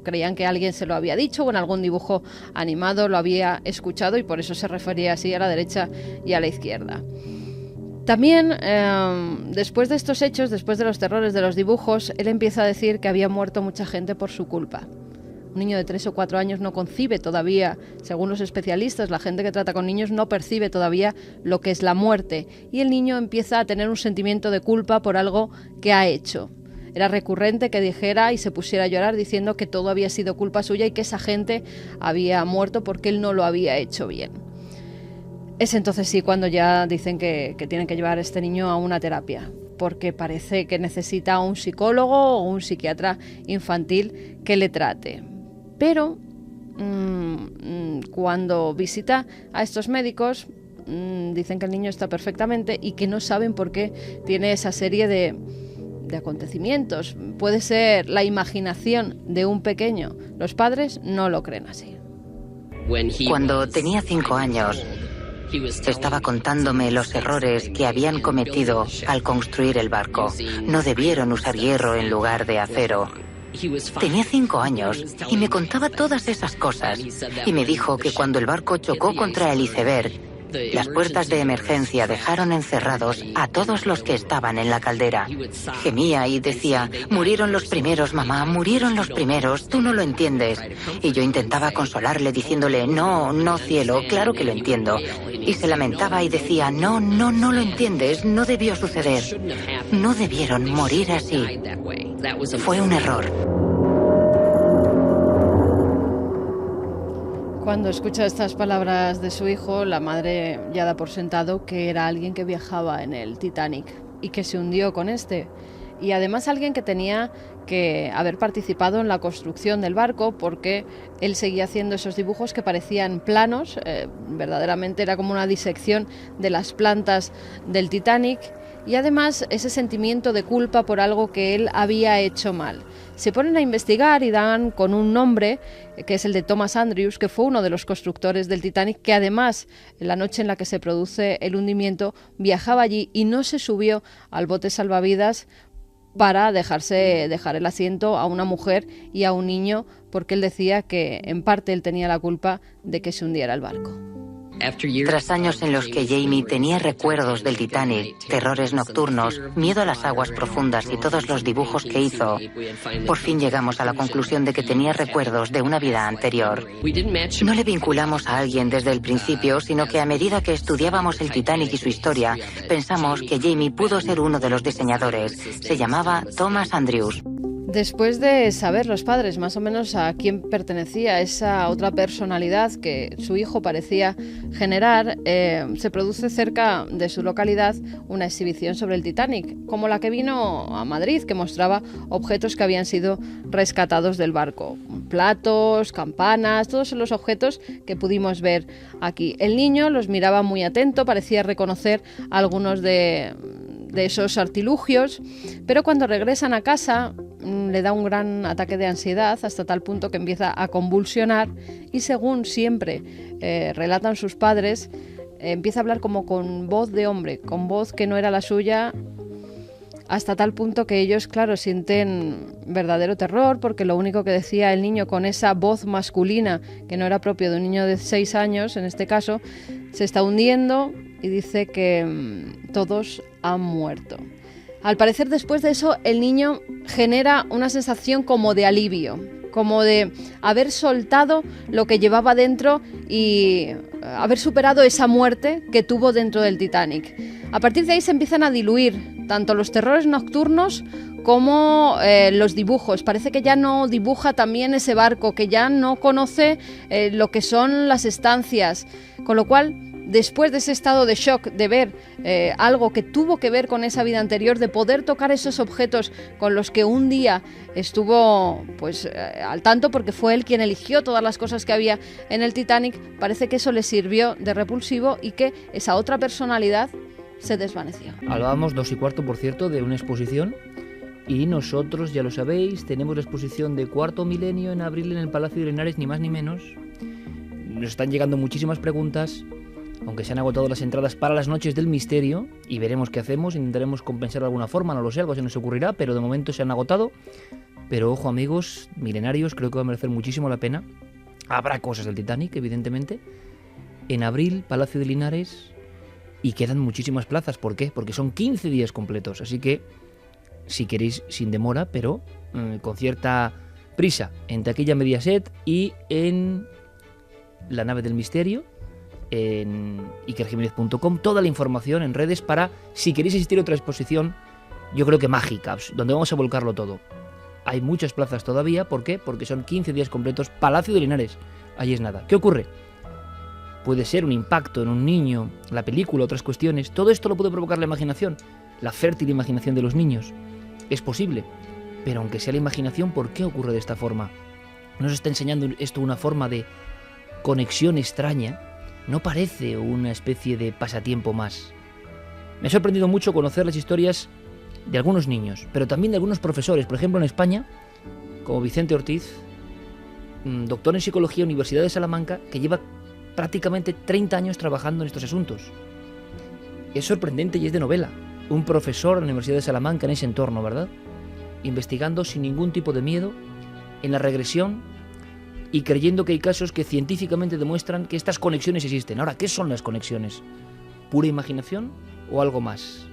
Creían que alguien se lo había dicho o en algún dibujo animado lo había escuchado y por eso se refería así a la derecha y a la izquierda. También, después de estos hechos, después de los terrores de los dibujos, él empieza a decir que había muerto mucha gente por su culpa. Un niño de 3 o 4 años no concibe todavía, según los especialistas, la gente que trata con niños no percibe todavía lo que es la muerte. Y el niño empieza a tener un sentimiento de culpa por algo que ha hecho. Era recurrente que dijera y se pusiera a llorar diciendo que todo había sido culpa suya y que esa gente había muerto porque él no lo había hecho bien. Es entonces sí cuando ya dicen que tienen que llevar a este niño a una terapia, porque parece que necesita un psicólogo o un psiquiatra infantil que le trate. Pero cuando visita a estos médicos, dicen que el niño está perfectamente y que no saben por qué tiene esa serie de acontecimientos. Puede ser la imaginación de un pequeño. Los padres no lo creen así. Cuando tenía 5 años, estaba contándome los errores que habían cometido al construir el barco. No debieron usar hierro en lugar de acero. Tenía 5 años y me contaba todas esas cosas. Y me dijo que cuando el barco chocó contra el iceberg, las puertas de emergencia dejaron encerrados a todos los que estaban en la caldera. Gemía y decía: murieron los primeros, mamá, murieron los primeros, tú no lo entiendes. Y yo intentaba consolarle diciéndole: no, no, cielo, claro que lo entiendo. Y se lamentaba y decía: no lo entiendes, no debió suceder. No debieron morir así. Fue un error. Cuando escucha estas palabras de su hijo, la madre ya da por sentado que era alguien que viajaba en el Titanic y que se hundió con este. Y además alguien que tenía que haber participado en la construcción del barco, porque él seguía haciendo esos dibujos que parecían planos, verdaderamente era como una disección de las plantas del Titanic, y además ese sentimiento de culpa por algo que él había hecho mal. Se ponen a investigar y dan con un nombre, que es el de Thomas Andrews, que fue uno de los constructores del Titanic, que además, en la noche en la que se produce el hundimiento, viajaba allí y no se subió al bote salvavidas para dejar el asiento a una mujer y a un niño, porque él decía que en parte él tenía la culpa de que se hundiera el barco. Tras años en los que Jamie tenía recuerdos del Titanic, terrores nocturnos, miedo a las aguas profundas y todos los dibujos que hizo, por fin llegamos a la conclusión de que tenía recuerdos de una vida anterior. No le vinculamos a alguien desde el principio, sino que a medida que estudiábamos el Titanic y su historia, pensamos que Jamie pudo ser uno de los diseñadores. Se llamaba Thomas Andrews. Después de saber los padres más o menos a quién pertenecía esa otra personalidad que su hijo parecía generar, se produce cerca de su localidad una exhibición sobre el Titanic, como la que vino a Madrid, que mostraba objetos que habían sido rescatados del barco. Platos, campanas, todos los objetos que pudimos ver aquí. El niño los miraba muy atento, parecía reconocer algunos de esos artilugios, pero cuando regresan a casa le da un gran ataque de ansiedad hasta tal punto que empieza a convulsionar y, según siempre relatan sus padres, empieza a hablar como con voz de hombre, con voz que no era la suya, hasta tal punto que ellos, claro, sienten verdadero terror, porque lo único que decía el niño con esa voz masculina, que no era propio de un niño de 6 años, en este caso, se está hundiendo y dice que todos han muerto. Al parecer, después de eso, el niño genera una sensación como de alivio, como de haber soltado lo que llevaba dentro y haber superado esa muerte que tuvo dentro del Titanic. A partir de ahí se empiezan a diluir tanto los terrores nocturnos como los dibujos. Parece que ya no dibuja también ese barco, que ya no conoce lo que son las estancias, con lo cual, después de ese estado de shock, de ver algo que tuvo que ver con esa vida anterior, de poder tocar esos objetos con los que un día estuvo pues al tanto, porque fue él quien eligió todas las cosas que había en el Titanic, parece que eso le sirvió de repulsivo y que esa otra personalidad se desvaneció. Hablábamos 2:15, por cierto, de una exposición, y nosotros, ya lo sabéis, tenemos la exposición de Cuarto Milenio en abril en el Palacio de Linares, ni más ni menos. Nos están llegando muchísimas preguntas, aunque se han agotado las entradas para las noches del misterio, y veremos qué hacemos, intentaremos compensar de alguna forma, no lo sé, algo se nos ocurrirá, pero de momento se han agotado. Pero ojo, amigos milenarios, creo que va a merecer muchísimo la pena. Habrá cosas del Titanic, evidentemente. En abril, Palacio de Linares, y quedan muchísimas plazas. ¿Por qué? Porque son 15 días completos, así que, si queréis, sin demora, pero con cierta prisa, en Taquilla Mediaset y en La Nave del Misterio, en ikerjimenez.com, toda la información en redes para, si queréis asistir a otra exposición, yo creo que mágica, donde vamos a volcarlo todo. Hay muchas plazas todavía. ¿Por qué? Porque son 15 días completos. Palacio de Linares, ahí es nada. ¿Qué ocurre? Puede ser un impacto en un niño, la película, otras cuestiones. Todo esto lo puede provocar la imaginación, la fértil imaginación de los niños. Es posible, pero aunque sea la imaginación, ¿por qué ocurre de esta forma? Nos está enseñando esto una forma de conexión extraña. No parece una especie de pasatiempo más. Me ha sorprendido mucho conocer las historias de algunos niños, pero también de algunos profesores. Por ejemplo, en España, como Vicente Ortiz, doctor en Psicología, Universidad de Salamanca, que lleva prácticamente 30 años trabajando en estos asuntos. Es sorprendente y es de novela. Un profesor en la Universidad de Salamanca en ese entorno, ¿verdad? Investigando sin ningún tipo de miedo en la regresión y creyendo que hay casos que científicamente demuestran que estas conexiones existen. Ahora, ¿qué son las conexiones? ¿Pura imaginación o algo más?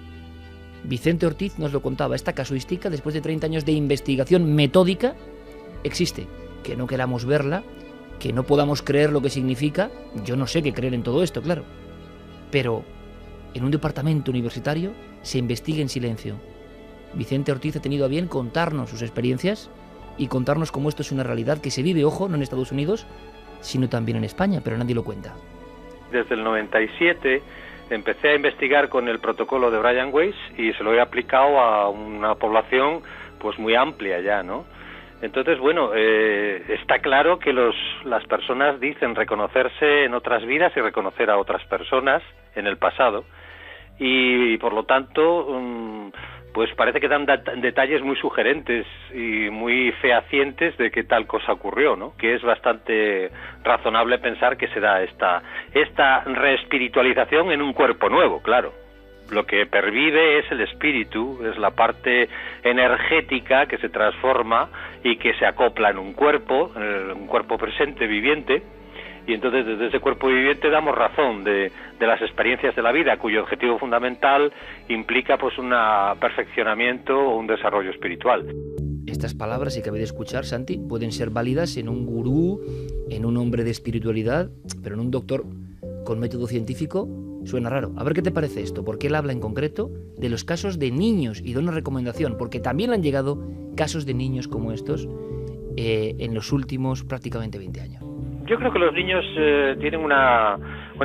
Vicente Ortiz nos lo contaba. Esta casuística, después de 30 años de investigación metódica, existe. Que no queramos verla, que no podamos creer lo que significa, yo no sé qué creer en todo esto, claro. Pero en un departamento universitario se investiga en silencio. Vicente Ortiz ha tenido a bien contarnos sus experiencias y contarnos cómo esto es una realidad que se vive, ojo, no en Estados Unidos, sino también en España, pero nadie lo cuenta. Desde el 97 empecé a investigar con el protocolo de Brian Weiss y se lo he aplicado a una población pues muy amplia ya, ¿no? Entonces, bueno, está claro que las personas dicen reconocerse en otras vidas y reconocer a otras personas en el pasado, y por lo tanto pues parece que dan detalles muy sugerentes y muy fehacientes de que tal cosa ocurrió, ¿no? Que es bastante razonable pensar que se da esta reespiritualización en un cuerpo nuevo, claro. Lo que pervive es el espíritu, es la parte energética que se transforma y que se acopla en un cuerpo presente, viviente, y entonces desde ese cuerpo viviente damos razón de las experiencias de la vida, cuyo objetivo fundamental implica pues un perfeccionamiento o un desarrollo espiritual. Estas palabras que acabé de escuchar, Santi, pueden ser válidas en un gurú, en un hombre de espiritualidad, pero en un doctor con método científico suena raro. A ver qué te parece esto, porque él habla en concreto de los casos de niños y da una recomendación, porque también han llegado casos de niños como estos en los últimos prácticamente 20 años. Yo creo que los niños tienen una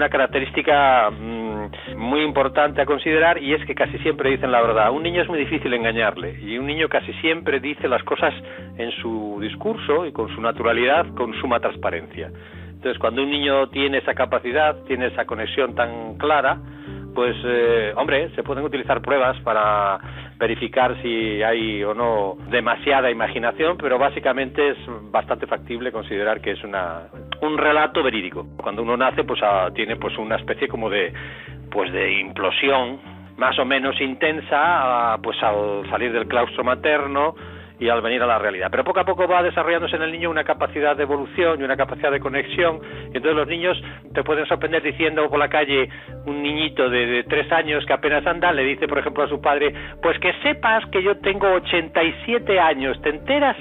característica muy importante a considerar, y es que casi siempre dicen la verdad. Un niño es muy difícil engañarle, y un niño casi siempre dice las cosas en su discurso y con su naturalidad, con suma transparencia. Entonces, cuando un niño tiene esa capacidad, tiene esa conexión tan clara, pues, se pueden utilizar pruebas para verificar si hay o no demasiada imaginación, pero básicamente es bastante factible considerar que es un relato verídico. Cuando uno nace, pues tiene pues una especie como de implosión más o menos intensa, pues al salir del claustro materno y al venir a la realidad. Pero poco a poco va desarrollándose en el niño una capacidad de evolución y una capacidad de conexión, y entonces los niños te pueden sorprender diciendo por la calle, un niñito de 3 años que apenas anda, le dice por ejemplo a su padre, pues que sepas que yo tengo 87 años, ¿te enteras?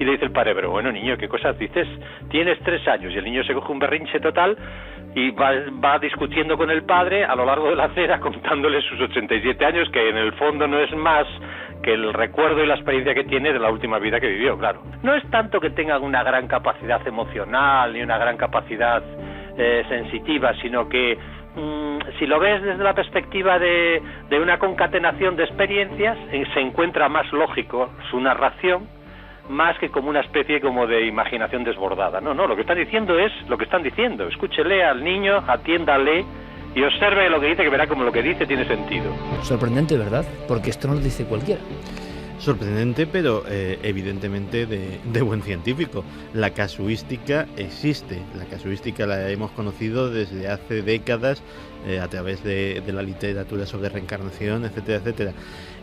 Y le dice el padre, pero bueno niño, ¿qué cosas dices? Tienes 3 años, y el niño se coge un berrinche total y va discutiendo con el padre a lo largo de la acera, contándole sus 87 años, que en el fondo no es más que el recuerdo y la experiencia que tiene de la última vida que vivió, claro. No es tanto que tengan una gran capacidad emocional ni una gran capacidad sensitiva, sino que si lo ves desde la perspectiva de una concatenación de experiencias, se encuentra más lógico su narración, más que como una especie como de imaginación desbordada. No, lo que están diciendo es lo que están diciendo. Escúchele al niño, atiéndale y observe lo que dice, que verá como lo que dice tiene sentido. Sorprendente, ¿verdad? Porque esto no lo dice cualquiera. Sorprendente, pero evidentemente de buen científico. La casuística existe. La casuística la hemos conocido desde hace décadas a través de la literatura sobre reencarnación, etcétera, etcétera.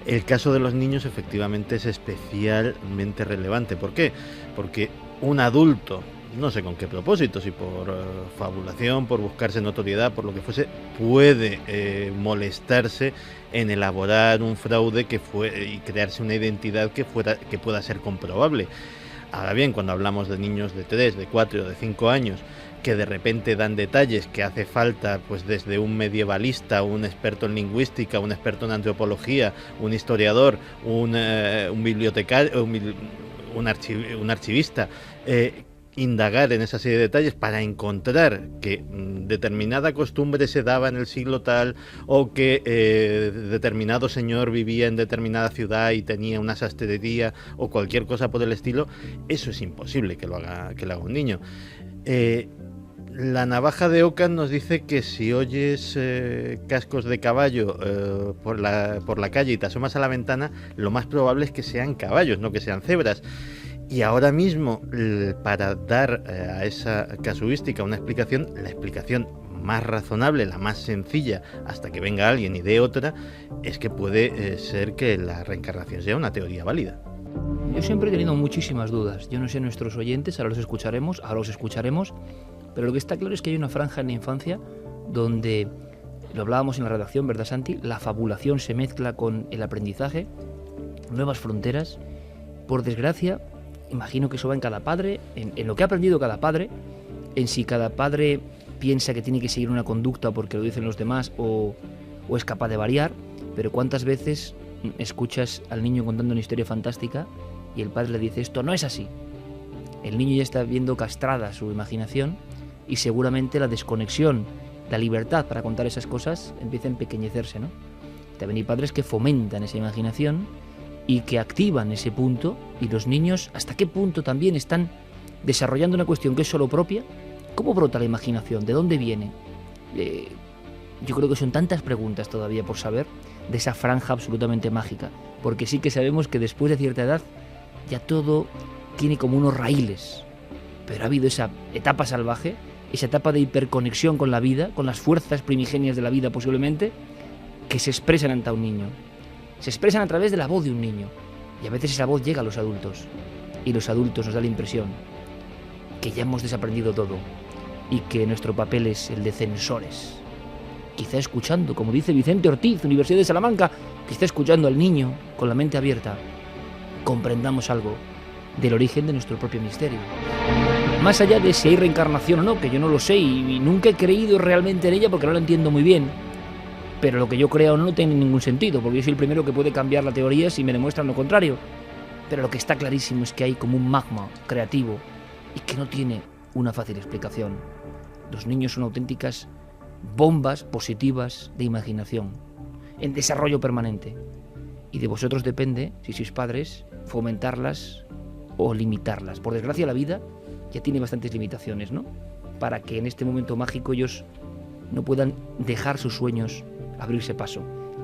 El caso de los niños efectivamente es especialmente relevante. ¿Por qué? Porque un adulto, no sé con qué propósito, si por fabulación, por buscarse notoriedad, por lo que fuese, puede molestarse en elaborar un fraude y crearse una identidad que pueda ser comprobable. Ahora bien, cuando hablamos de niños de 3, de 4, de 5 años, que de repente dan detalles que hace falta, pues desde un medievalista, un experto en lingüística, un experto en antropología, un historiador, un bibliotecario, un archivista, indagar en esa serie de detalles para encontrar que determinada costumbre se daba en el siglo tal, o que determinado señor vivía en determinada ciudad y tenía una sastrería o cualquier cosa por el estilo, eso es imposible que lo haga un niño. La navaja de Ockham nos dice que si oyes cascos de caballo por la calle y te asomas a la ventana, lo más probable es que sean caballos, no que sean cebras. Y ahora mismo, para dar a esa casuística una explicación, la explicación más razonable, la más sencilla, hasta que venga alguien y dé otra, es que puede ser que la reencarnación sea una teoría válida. Yo siempre he tenido muchísimas dudas. Yo no sé nuestros oyentes, ahora los escucharemos, pero lo que está claro es que hay una franja en la infancia donde, lo hablábamos en la redacción, ¿verdad, Santi? La fabulación se mezcla con el aprendizaje, nuevas fronteras. Por desgracia, imagino que eso va en cada padre, en lo que ha aprendido cada padre, en si cada padre piensa que tiene que seguir una conducta porque lo dicen los demás o es capaz de variar, pero ¿cuántas veces escuchas al niño contando una historia fantástica y el padre le dice esto no es así? El niño ya está viendo castrada su imaginación y seguramente la desconexión, la libertad para contar esas cosas empieza a empequeñecerse, ¿no? También hay padres que fomentan esa imaginación y que activan ese punto, y los niños hasta qué punto también están desarrollando una cuestión que es solo propia. ¿Cómo brota la imaginación? ¿De dónde viene? Yo creo que son tantas preguntas todavía por saber de esa franja absolutamente mágica, porque sí que sabemos que después de cierta edad ya todo tiene como unos raíles, pero ha habido esa etapa salvaje, esa etapa de hiperconexión con la vida, con las fuerzas primigenias de la vida posiblemente, que se expresan ante un niño. Se expresan a través de la voz de un niño, y a veces esa voz llega a los adultos, y los adultos nos da la impresión que ya hemos desaprendido todo, y que nuestro papel es el de censores. Quizá escuchando, como dice Vicente Ortiz, Universidad de Salamanca, quizá escuchando al niño con la mente abierta, comprendamos algo del origen de nuestro propio misterio. Más allá de si hay reencarnación o no, que yo no lo sé y nunca he creído realmente en ella porque no la entiendo muy bien, pero lo que yo creo no tiene ningún sentido, porque yo soy el primero que puede cambiar la teoría si me demuestran lo contrario. Pero lo que está clarísimo es que hay como un magma creativo y que no tiene una fácil explicación. Los niños son auténticas bombas positivas de imaginación, en desarrollo permanente. Y de vosotros depende, si sois padres, fomentarlas o limitarlas. Por desgracia la vida ya tiene bastantes limitaciones, ¿no? Para que en este momento mágico ellos no puedan dejar sus sueños abrirse paso.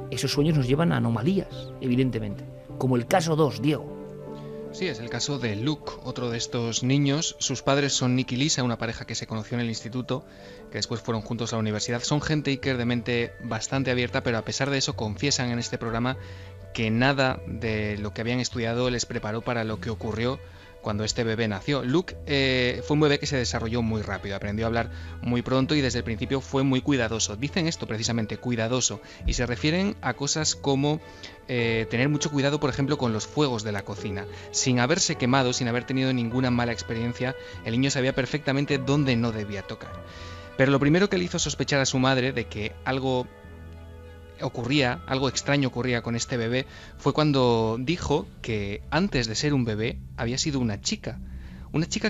Esos sueños nos llevan a anomalías, evidentemente, como el caso 2, Diego. Sí, es el caso de Luke, otro de estos niños. Sus padres son Nick y Lisa, una pareja que se conoció en el instituto, que después fueron juntos a la universidad. Son gente Iker de mente bastante abierta, pero a pesar de eso confiesan en este programa que nada de lo que habían estudiado les preparó para lo que ocurrió cuando este bebé nació. Luke fue un bebé que se desarrolló muy rápido, aprendió a hablar muy pronto y desde el principio fue muy cuidadoso. Dicen esto precisamente, cuidadoso, y se refieren a cosas como tener mucho cuidado, por ejemplo, con los fuegos de la cocina. Sin haberse quemado, sin haber tenido ninguna mala experiencia, el niño sabía perfectamente dónde no debía tocar. Pero lo primero que le hizo sospechar a su madre de que algo extraño ocurría con este bebé, fue cuando dijo que antes de ser un bebé había sido una chica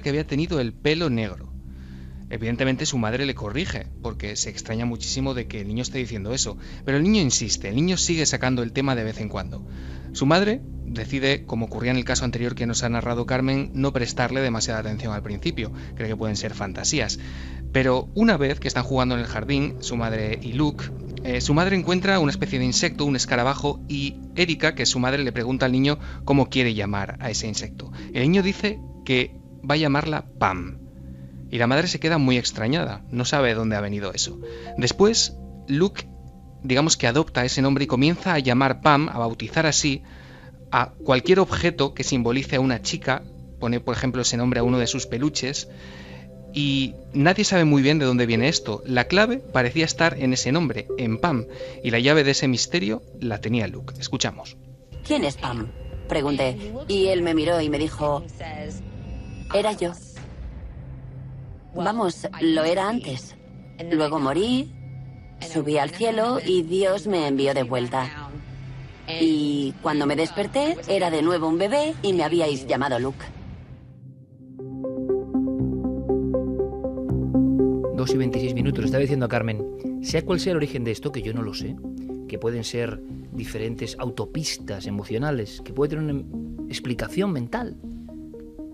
que había tenido el pelo negro. Evidentemente su madre le corrige, porque se extraña muchísimo de que el niño esté diciendo eso, pero el niño insiste, el niño sigue sacando el tema de vez en cuando. Su madre decide, como ocurría en el caso anterior que nos ha narrado Carmen, no prestarle demasiada atención al principio, cree que pueden ser fantasías. Pero una vez que están jugando en el jardín, su madre y Luke, su madre encuentra una especie de insecto, un escarabajo, y Erika, que es su madre, le pregunta al niño cómo quiere llamar a ese insecto. El niño dice que va a llamarla Pam. Y la madre se queda muy extrañada, no sabe de dónde ha venido eso. Después, Luke, digamos que adopta ese nombre y comienza a llamar Pam, a bautizar así, a cualquier objeto que simbolice a una chica, pone por ejemplo ese nombre a uno de sus peluches, y nadie sabe muy bien de dónde viene esto. La clave parecía estar en ese nombre, en Pam, y la llave de ese misterio la tenía Luke. Escuchamos. ¿Quién es Pam?, pregunté, y él me miró y me dijo, era yo. Vamos, lo era antes. Luego morí, subí al cielo y Dios me envió de vuelta. Y cuando me desperté, era de nuevo un bebé y me habíais llamado Luke. 2:26. Estaba diciendo a Carmen, sea cual sea el origen de esto, que yo no lo sé, que pueden ser diferentes autopistas emocionales, que puede tener una explicación mental,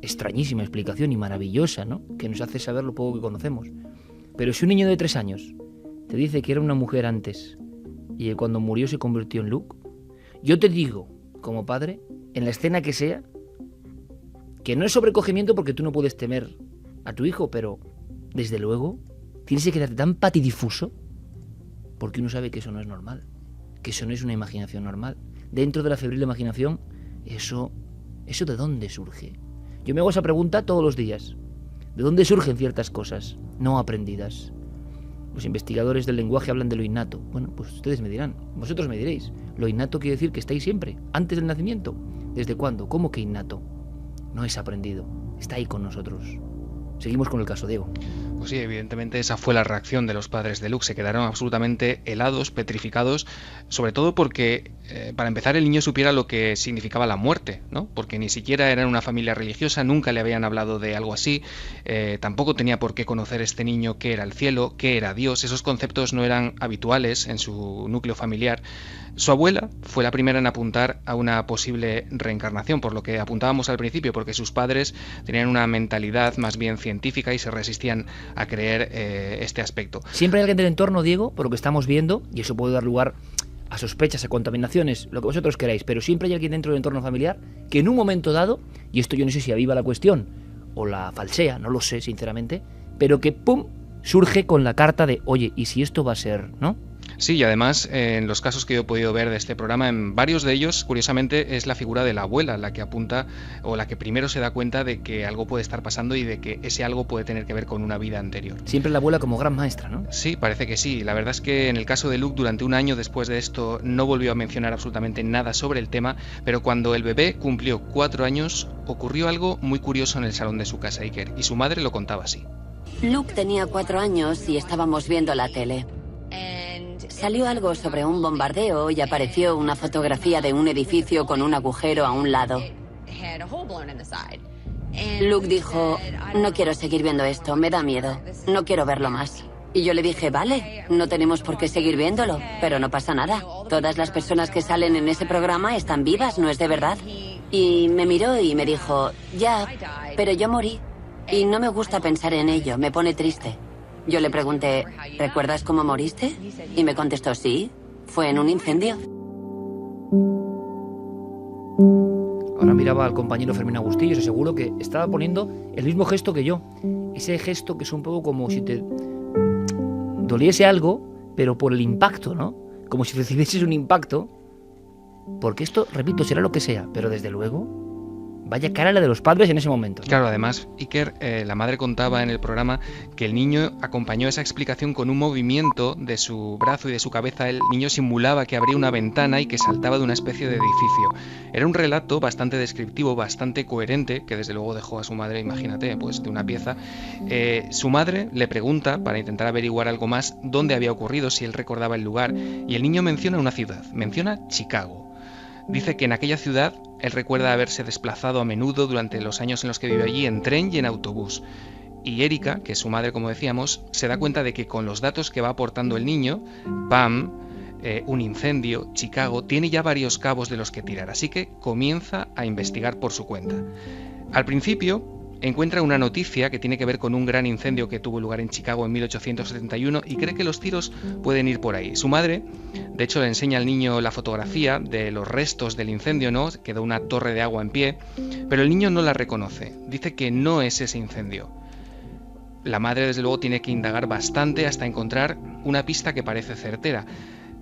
extrañísima explicación y maravillosa, ¿no?, que nos hace saber lo poco que conocemos. Pero si un niño de 3 años te dice que era una mujer antes y que cuando murió se convirtió en Luke, yo te digo, como padre, en la escena que sea, que no es sobrecogimiento porque tú no puedes temer a tu hijo, pero desde luego tienes que quedarte tan patidifuso porque uno sabe que eso no es normal, que eso no es una imaginación normal. Dentro de la febril imaginación, eso ¿de dónde surge? Yo me hago esa pregunta todos los días. ¿De dónde surgen ciertas cosas no aprendidas? Los investigadores del lenguaje hablan de lo innato. Bueno, pues ustedes me dirán, vosotros me diréis. Lo innato quiere decir que estáis siempre, antes del nacimiento. ¿Desde cuándo? ¿Cómo que innato? No es aprendido, está ahí con nosotros. Seguimos con el caso, Diego. Pues sí, evidentemente esa fue la reacción de los padres de Luke. Se quedaron absolutamente helados, petrificados, sobre todo porque, para empezar, el niño supiera lo que significaba la muerte, ¿no? Porque ni siquiera eran una familia religiosa, nunca le habían hablado de algo así, tampoco tenía por qué conocer este niño qué era el cielo, qué era Dios. Esos conceptos no eran habituales en su núcleo familiar. Su abuela fue la primera en apuntar a una posible reencarnación, por lo que apuntábamos al principio, porque sus padres tenían una mentalidad más bien científica y se resistían a creer este aspecto. Siempre hay alguien del entorno, Diego, por lo que estamos viendo, y eso puede dar lugar a sospechas, a contaminaciones, lo que vosotros queráis, pero siempre hay alguien dentro del entorno familiar que en un momento dado, y esto yo no sé si aviva la cuestión o la falsea, no lo sé sinceramente, pero que ¡pum!, surge con la carta de, oye, ¿y si esto va a ser, no? Sí, y además en los casos que yo he podido ver de este programa, en varios de ellos, curiosamente, es la figura de la abuela la que apunta o la que primero se da cuenta de que algo puede estar pasando y de que ese algo puede tener que ver con una vida anterior. Siempre la abuela como gran maestra, ¿no? Sí, parece que sí. La verdad es que en el caso de Luke, durante un año después de esto, no volvió a mencionar absolutamente nada sobre el tema, pero cuando el bebé cumplió 4 años, ocurrió algo muy curioso en el salón de su casa, Iker, y su madre lo contaba así. Luke tenía 4 años y estábamos viendo la tele. Salió algo sobre un bombardeo y apareció una fotografía de un edificio con un agujero a un lado. Luke dijo, no quiero seguir viendo esto, me da miedo, no quiero verlo más. Y yo le dije, vale, no tenemos por qué seguir viéndolo, pero no pasa nada. Todas las personas que salen en ese programa están vivas, ¿no es de verdad? Y me miró y me dijo, ya, pero yo morí. Y no me gusta pensar en ello, me pone triste. Yo le pregunté, ¿recuerdas cómo moriste? Y me contestó, sí, fue en un incendio. Ahora miraba al compañero Fermín Agustí y os aseguro que estaba poniendo el mismo gesto que yo. Ese gesto que es un poco como si te doliese algo, pero por el impacto, ¿no? Como si recibieses un impacto. Porque esto, repito, será lo que sea, pero desde luego, vaya cara la de los padres en ese momento, ¿no? Claro, además, Iker, la madre contaba en el programa que el niño acompañó esa explicación con un movimiento de su brazo y de su cabeza. El niño simulaba que abría una ventana y que saltaba de una especie de edificio. Era un relato bastante descriptivo, bastante coherente, que desde luego dejó a su madre, imagínate, pues de una pieza. Su madre le pregunta, para intentar averiguar algo más, dónde había ocurrido, si él recordaba el lugar, y el niño menciona una ciudad, menciona Chicago. Dice que en aquella ciudad él recuerda haberse desplazado a menudo durante los años en los que vivió allí en tren y en autobús. Y Erika, que es su madre como decíamos, se da cuenta de que con los datos que va aportando el niño, Pam, un incendio, Chicago, tiene ya varios cabos de los que tirar, así que comienza a investigar por su cuenta. Al principio encuentra una noticia que tiene que ver con un gran incendio que tuvo lugar en Chicago en 1871 y cree que los tiros pueden ir por ahí. Su madre, de hecho, le enseña al niño la fotografía de los restos del incendio, ¿no? Quedó una torre de agua en pie, pero el niño no la reconoce. Dice que no es ese incendio. La madre, desde luego, tiene que indagar bastante hasta encontrar una pista que parece certera.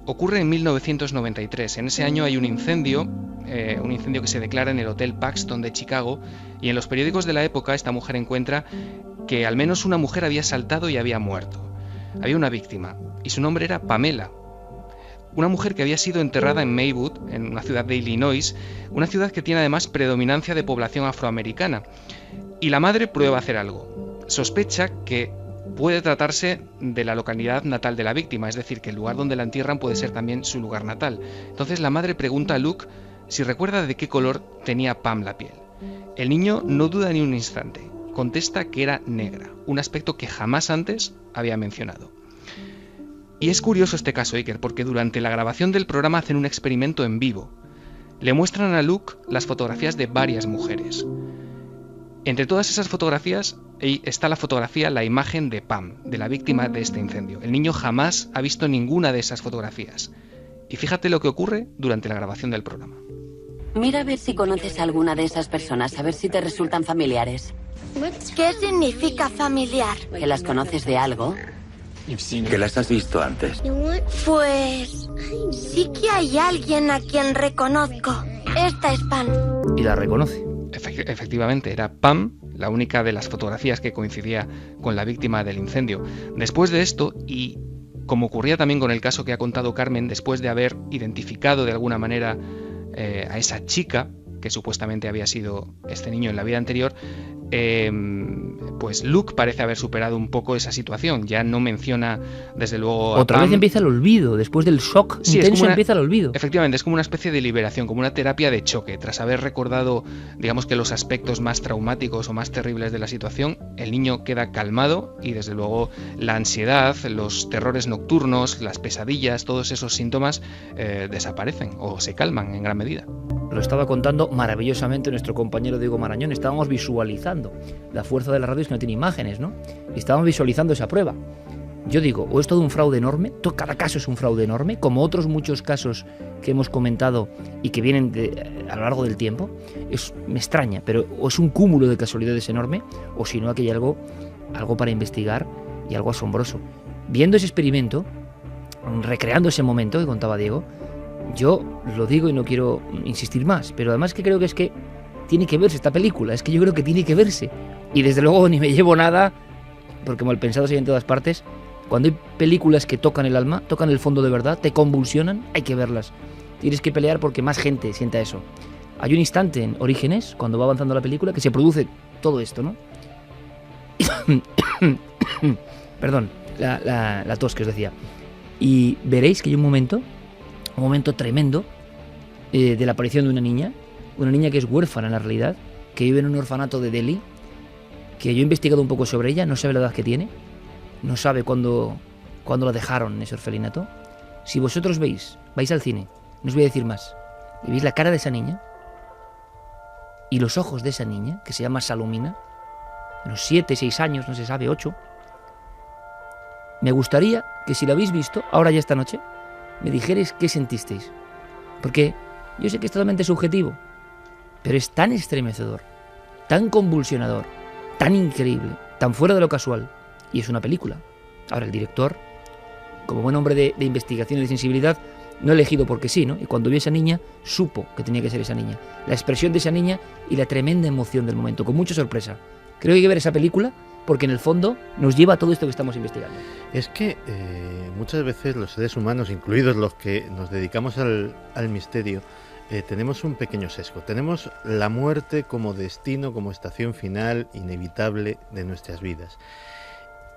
Ocurre en 1993. En ese año hay un incendio que se declara en el Hotel Paxton de Chicago, y en los periódicos de la época esta mujer encuentra que al menos una mujer había saltado y había muerto. Había una víctima, y su nombre era Pamela. Una mujer que había sido enterrada en Maywood, en una ciudad de Illinois, una ciudad que tiene además predominancia de población afroamericana. Y la madre prueba a hacer algo. Sospecha que puede tratarse de la localidad natal de la víctima, es decir, que el lugar donde la entierran puede ser también su lugar natal. Entonces la madre pregunta a Luke si recuerda de qué color tenía Pam la piel. El niño no duda ni un instante, contesta que era negra, un aspecto que jamás antes había mencionado. Y es curioso este caso, Iker, porque durante la grabación del programa hacen un experimento en vivo. Le muestran a Luke las fotografías de varias mujeres. Entre todas esas fotografías está la imagen de Pam, de la víctima de este incendio. El niño jamás ha visto ninguna de esas fotografías. Y fíjate lo que ocurre durante la grabación del programa. Mira a ver si conoces a alguna de esas personas, a ver si te resultan familiares. ¿Qué significa familiar? ¿Que las conoces de algo? ¿Que las has visto antes? Pues sí que hay alguien a quien reconozco. Esta es Pam. Y la reconoce. Efectivamente, era Pam, la única de las fotografías que coincidía con la víctima del incendio. Después de esto, y como ocurría también con el caso que ha contado Carmen, después de haber identificado de alguna manera a esa chica, que supuestamente había sido este niño en la vida anterior, pues Luke parece haber superado un poco esa situación. Ya no menciona, desde luego, a Otra Pam. vez empieza el olvido, después del shock intenso empieza el olvido. Efectivamente, es como una especie de liberación, como una terapia de choque. Tras haber recordado, digamos que los aspectos más traumáticos o más terribles de la situación, el niño queda calmado y desde luego la ansiedad, los terrores nocturnos, las pesadillas, todos esos síntomas desaparecen o se calman en gran medida. Lo estaba contando maravillosamente nuestro compañero Diego Marañón. Estábamos visualizando. La fuerza de la radio es que no tiene imágenes, ¿no? Y estábamos visualizando esa prueba. Yo digo, o es todo un fraude enorme, cada caso es un fraude enorme, como otros muchos casos que hemos comentado y que vienen a lo largo del tiempo. Me extraña, pero o es un cúmulo de casualidades enorme, o si no, aquí hay algo para investigar y algo asombroso. Viendo ese experimento, recreando ese momento que contaba Diego, yo lo digo y no quiero insistir más, pero además que creo que es que tiene que verse esta película, es que yo creo que tiene que verse. Y desde luego ni me llevo nada, porque malpensados hay en todas partes. Cuando hay películas que tocan el alma, tocan el fondo de verdad, te convulsionan, hay que verlas. Tienes que pelear porque más gente sienta eso. Hay un instante en Orígenes, cuando va avanzando la película, que se produce todo esto, ¿no? Perdón, la tos que os decía. Y veréis que hay un momento tremendo de la aparición de una niña que es huérfana en la realidad, que vive en un orfanato de Delhi, que yo he investigado un poco sobre ella, no sabe la edad que tiene, no sabe cuándo la dejaron en ese orfelinato. Si vosotros vais al cine, no os voy a decir más, y veis la cara de esa niña, y los ojos de esa niña, que se llama Salomina, unos 7, 6 años, no se sabe, 8, me gustaría que si la habéis visto, ahora ya esta noche, me dijerais qué sentisteis. Porque yo sé que es totalmente subjetivo, pero es tan estremecedor, tan convulsionador, tan increíble, tan fuera de lo casual. Y es una película. Ahora, el director, como buen hombre de investigación y de sensibilidad, no ha elegido porque sí, ¿no? Y cuando vio a esa niña, supo que tenía que ser esa niña. La expresión de esa niña y la tremenda emoción del momento, con mucha sorpresa. Creo que hay que ver esa película porque en el fondo nos lleva a todo esto que estamos investigando. Es que muchas veces los seres humanos, incluidos los que nos dedicamos al misterio, tenemos un pequeño sesgo. Tenemos la muerte como destino, como estación final inevitable de nuestras vidas.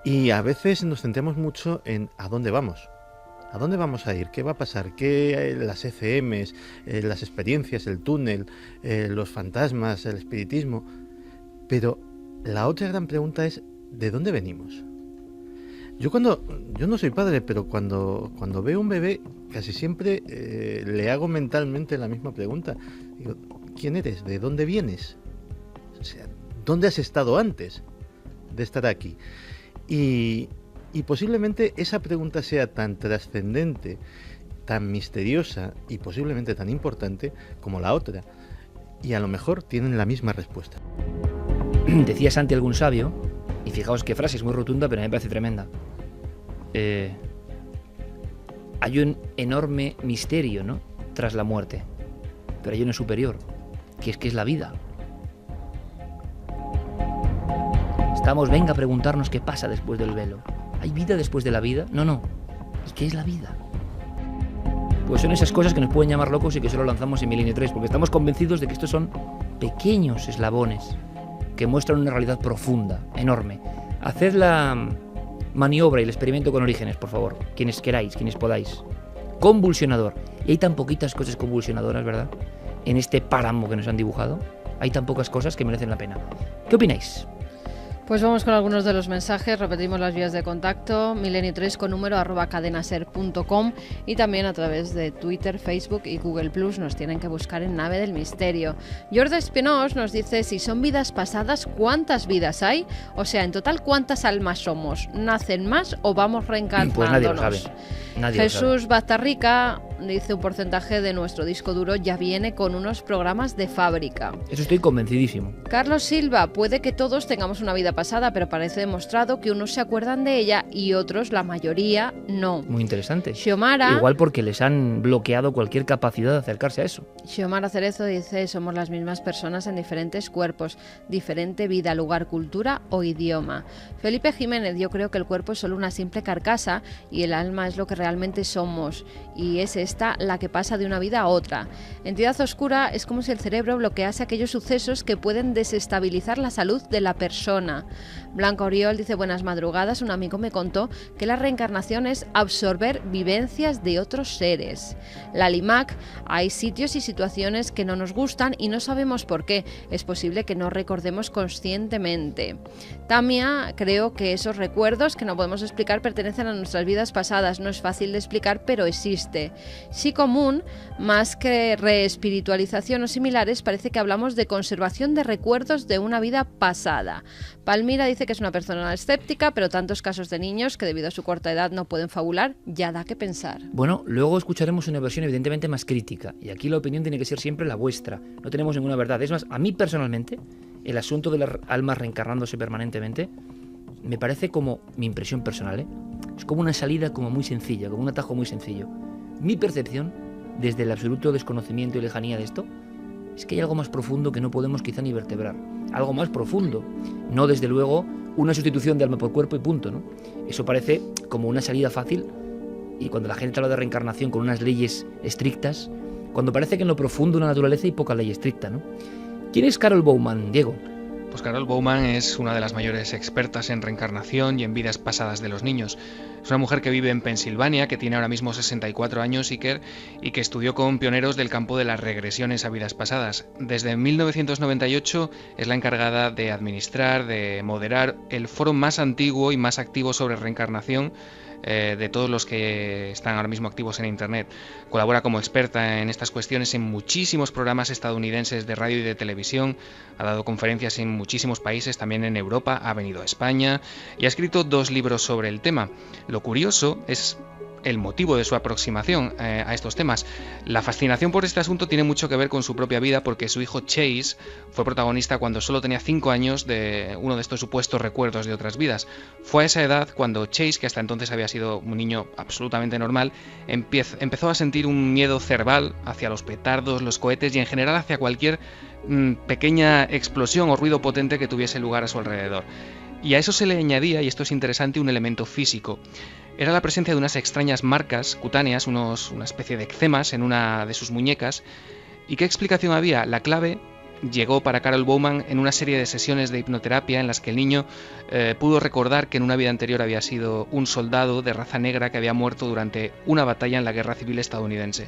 Y a veces nos centramos mucho en ¿a dónde vamos? ¿A dónde vamos a ir? ¿Qué va a pasar? ¿Qué las ECMs, las experiencias, el túnel, los fantasmas, el espiritismo? Pero la otra gran pregunta es ¿de dónde venimos? Yo no soy padre, pero cuando veo un bebé, casi siempre le hago mentalmente la misma pregunta. Digo, ¿quién eres? ¿De dónde vienes? O sea, ¿dónde has estado antes de estar aquí? Y posiblemente esa pregunta sea tan trascendente, tan misteriosa y posiblemente tan importante como la otra. Y a lo mejor tienen la misma respuesta. Decía Santi algún sabio, y fijaos qué frase es muy rotunda, pero a mí me parece tremenda. Hay un enorme misterio, ¿no?, tras la muerte, pero hay uno superior, que es la vida. Venga a preguntarnos qué pasa después del velo. ¿Hay vida después de la vida? No. ¿Y qué es la vida? Pues son esas cosas que nos pueden llamar locos y que solo lanzamos en Milenio 3, porque estamos convencidos de que estos son pequeños eslabones que muestran una realidad profunda, enorme. Haced la maniobra y el experimento con Orígenes, por favor, quienes queráis, quienes podáis. Convulsionador. Y hay tan poquitas cosas convulsionadoras, ¿verdad?, en este páramo que nos han dibujado. Hay tan pocas cosas que merecen la pena. ¿Qué opináis? Pues vamos con algunos de los mensajes. Repetimos las vías de contacto: milenio3 con número @cadenaser.com, y también a través de Twitter, Facebook y Google Plus. Nos tienen que buscar en Nave del Misterio. Jordi Espinós nos dice: si son vidas pasadas, ¿cuántas vidas hay? O sea, en total, ¿cuántas almas somos? ¿Nacen más o vamos reencarnándonos? Pues nadie lo sabe. Jesús Bastarrica dice: un porcentaje de nuestro disco duro ya viene con unos programas de fábrica. Eso estoy convencidísimo. Carlos Silva: puede que todos tengamos una vida pasada, pero parece demostrado que unos se acuerdan de ella y otros, la mayoría, no. Muy interesante. Xiomara, igual porque les han bloqueado cualquier capacidad de acercarse a eso. Xiomara Cerezo dice: somos las mismas personas en diferentes cuerpos, diferente vida, lugar, cultura o idioma. Felipe Jiménez: yo creo que el cuerpo es solo una simple carcasa y el alma es lo que realmente somos, y es esta la que pasa de una vida a otra. Entidad oscura: es como si el cerebro bloquease aquellos sucesos que pueden desestabilizar la salud de la persona. Blanca Oriol dice: buenas madrugadas, un amigo me contó que la reencarnación es absorber vivencias de otros seres. Lali Mac: hay sitios y situaciones que no nos gustan y no sabemos por qué, es posible que no recordemos conscientemente. Tamia: creo que esos recuerdos que no podemos explicar pertenecen a nuestras vidas pasadas, no es fácil de explicar, pero existe. Sí común: más que reespiritualización o similares, parece que hablamos de conservación de recuerdos de una vida pasada. Palmira dice que es una persona escéptica, pero tantos casos de niños que debido a su corta edad no pueden fabular, ya da que pensar. Bueno, luego escucharemos una versión evidentemente más crítica, y aquí la opinión tiene que ser siempre la vuestra, no tenemos ninguna verdad. Es más, a mí personalmente, el asunto de las almas reencarnándose permanentemente me parece, como mi impresión personal, Es como una salida como muy sencilla, como un atajo muy sencillo. Mi percepción, desde el absoluto desconocimiento y lejanía de esto, es que hay algo más profundo que no podemos quizá ni vertebrar. Algo más profundo. No, desde luego, una sustitución de alma por cuerpo y punto, ¿no? Eso parece como una salida fácil, y cuando la gente habla de reencarnación con unas leyes estrictas, cuando parece que en lo profundo de la naturaleza hay poca ley estricta, ¿no? ¿Quién es Carol Bowman, Diego? Pues Carol Bowman es una de las mayores expertas en reencarnación y en vidas pasadas de los niños. Es una mujer que vive en Pensilvania, que tiene ahora mismo 64 años, Iker, y que estudió con pioneros del campo de las regresiones a vidas pasadas. Desde 1998 es la encargada de administrar, de moderar el foro más antiguo y más activo sobre reencarnación de todos los que están ahora mismo activos en Internet. Colabora como experta en estas cuestiones en muchísimos programas estadounidenses de radio y de televisión, ha dado conferencias en muchísimos países, también en Europa, ha venido a España y ha escrito 2 libros sobre el tema. Lo curioso es el motivo de su aproximación a estos temas. La fascinación por este asunto tiene mucho que ver con su propia vida, porque su hijo Chase fue protagonista cuando solo tenía 5 años de uno de estos supuestos recuerdos de otras vidas. Fue a esa edad cuando Chase, que hasta entonces había sido un niño absolutamente normal, empezó a sentir un miedo cerval hacia los petardos, los cohetes y en general hacia cualquier pequeña explosión o ruido potente que tuviese lugar a su alrededor. Y a eso se le añadía, y esto es interesante, un elemento físico. Era la presencia de unas extrañas marcas cutáneas, una especie de eczemas en una de sus muñecas. ¿Y qué explicación había? La clave llegó para Carol Bowman en una serie de sesiones de hipnoterapia en las que el niño pudo recordar que en una vida anterior había sido un soldado de raza negra que había muerto durante una batalla en la Guerra Civil estadounidense.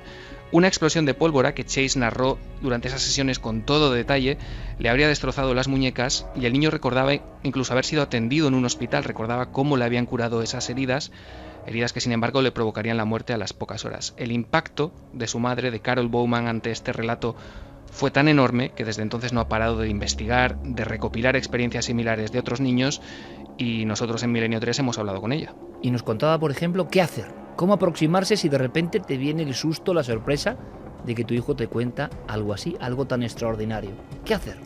Una explosión de pólvora que Chase narró durante esas sesiones con todo detalle le habría destrozado las muñecas, y el niño recordaba incluso haber sido atendido en un hospital, recordaba cómo le habían curado esas heridas que sin embargo le provocarían la muerte a las pocas horas. El impacto de su madre, de Carol Bowman, ante este relato fue tan enorme que desde entonces no ha parado de investigar, de recopilar experiencias similares de otros niños, y nosotros en Milenio 3 hemos hablado con ella. Y nos contaba, por ejemplo, qué hacer, cómo aproximarse si de repente te viene el susto, la sorpresa de que tu hijo te cuenta algo así, algo tan extraordinario. ¿Qué hacer?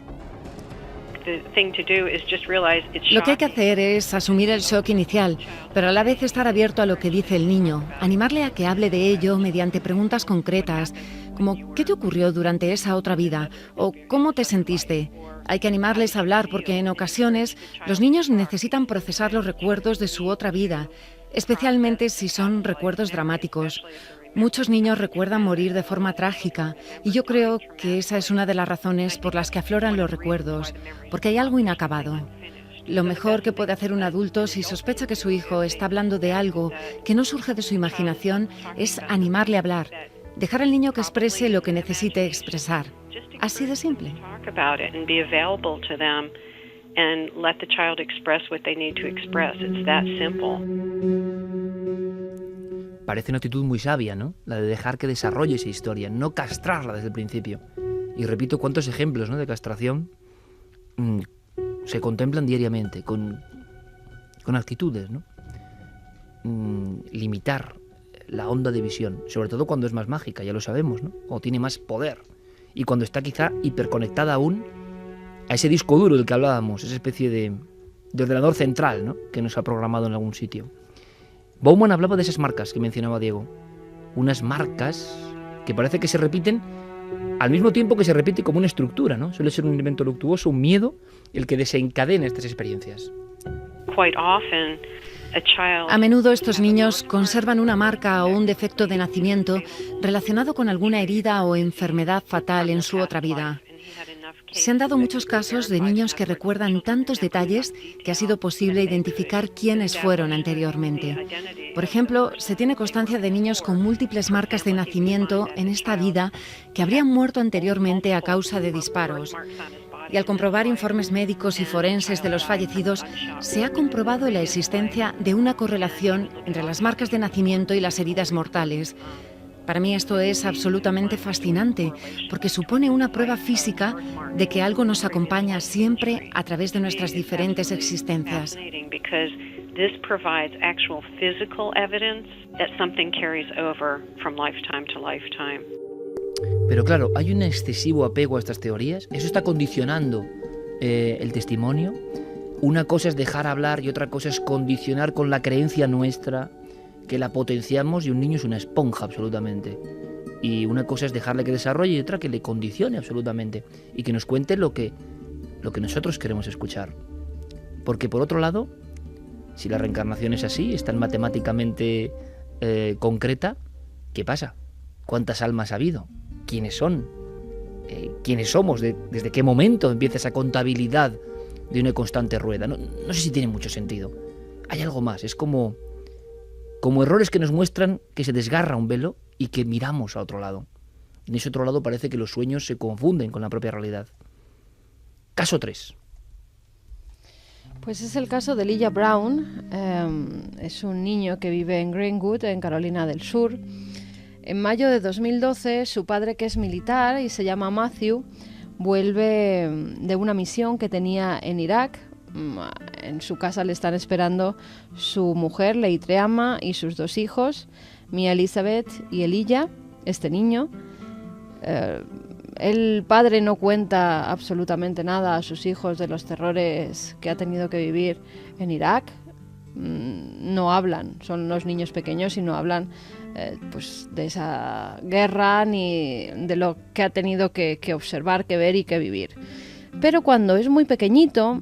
Lo que hay que hacer es asumir el shock inicial, pero a la vez estar abierto a lo que dice el niño, animarle a que hable de ello mediante preguntas concretas, como ¿qué te ocurrió durante esa otra vida? O ¿cómo te sentiste? Hay que animarles a hablar porque en ocasiones los niños necesitan procesar los recuerdos de su otra vida, especialmente si son recuerdos dramáticos. Muchos niños recuerdan morir de forma trágica, y yo creo que esa es una de las razones por las que afloran los recuerdos, porque hay algo inacabado. Lo mejor que puede hacer un adulto si sospecha que su hijo está hablando de algo que no surge de su imaginación es animarle a hablar, dejar al niño que exprese lo que necesite expresar. Así de simple. Parece una actitud muy sabia, ¿no? La de dejar que desarrolle esa historia, no castrarla desde el principio. Y repito, cuántos ejemplos, ¿no?, de castración se contemplan diariamente, con actitudes, ¿no? Limitar la onda de visión, sobre todo cuando es más mágica, ya lo sabemos, ¿no? O tiene más poder. Y cuando está quizá hiperconectada aún a ese disco duro del que hablábamos, esa especie de ordenador central, ¿no?, que nos ha programado en algún sitio. Bowman hablaba de esas marcas que mencionaba Diego. Unas marcas que parece que se repiten al mismo tiempo que se repite como una estructura, ¿no? Suele ser un elemento luctuoso, un miedo, el que desencadena estas experiencias. A menudo estos niños conservan una marca o un defecto de nacimiento relacionado con alguna herida o enfermedad fatal en su otra vida. Se han dado muchos casos de niños que recuerdan tantos detalles que ha sido posible identificar quiénes fueron anteriormente. Por ejemplo, se tiene constancia de niños con múltiples marcas de nacimiento en esta vida que habrían muerto anteriormente a causa de disparos. Y al comprobar informes médicos y forenses de los fallecidos, se ha comprobado la existencia de una correlación entre las marcas de nacimiento y las heridas mortales. Para mí esto es absolutamente fascinante, porque supone una prueba física de que algo nos acompaña siempre a través de nuestras diferentes existencias. Pero claro, hay un excesivo apego a estas teorías, eso está condicionando el testimonio. una cosa es dejar hablar y otra cosa es condicionar con la creencia nuestra, que la potenciamos, y un niño es una esponja absolutamente. Y una cosa es dejarle que desarrolle y otra que le condicione absolutamente y que nos cuente lo que nosotros queremos escuchar. Porque por otro lado, si la reencarnación es así, es tan matemáticamente concreta, ¿qué pasa? ¿Cuántas almas ha habido? ¿Quiénes son? ¿Quiénes somos? ¿Desde qué momento empieza esa contabilidad de una constante rueda? No sé si tiene mucho sentido. Hay algo más, es como errores que nos muestran que se desgarra un velo y que miramos a otro lado. En ese otro lado parece que los sueños se confunden con la propia realidad. Caso 3. Pues es el caso de Elijah Brown. Es un niño que vive en Greenwood, en Carolina del Sur. En mayo de 2012, su padre, que es militar y se llama Matthew, vuelve de una misión que tenía en Irak. En su casa le están esperando su mujer, Leitreama, y sus 2 hijos, Mia Elizabeth y Elijah, este niño. El padre no cuenta absolutamente nada a sus hijos de los terrores que ha tenido que vivir en Irak. No hablan, son los niños pequeños y no hablan pues de esa guerra ni de lo que ha tenido que observar, que ver y que vivir. Pero cuando es muy pequeñito,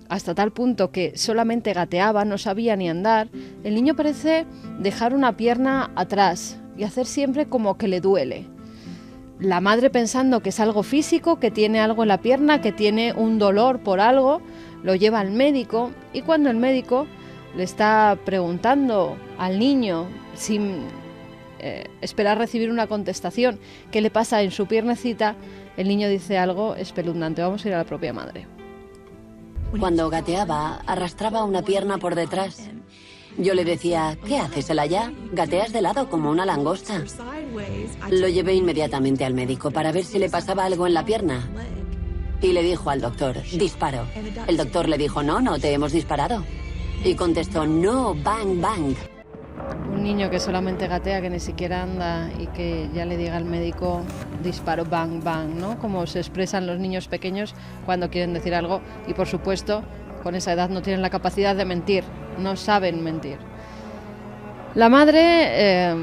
hasta tal punto que solamente gateaba, no sabía ni andar, el niño parece dejar una pierna atrás y hacer siempre como que le duele. La madre, pensando que es algo físico, que tiene algo en la pierna, que tiene un dolor por algo, lo lleva al médico, y cuando el médico le está preguntando al niño, sin esperar recibir una contestación, qué le pasa en su piernecita, el niño dice algo espeluznante. Vamos a ir a la propia madre. Cuando gateaba, arrastraba una pierna por detrás. Yo le decía, ¿qué haces, Elijah? Gateas de lado como una langosta. Lo llevé inmediatamente al médico para ver si le pasaba algo en la pierna. Y le dijo al doctor, disparo. El doctor le dijo, no te hemos disparado. Y contestó, no, bang, bang. Un niño que solamente gatea, que ni siquiera anda, y que ya le diga al médico, disparo, bang, bang, ¿no? Como se expresan los niños pequeños cuando quieren decir algo. Y por supuesto, con esa edad no tienen la capacidad de mentir, no saben mentir. La madre,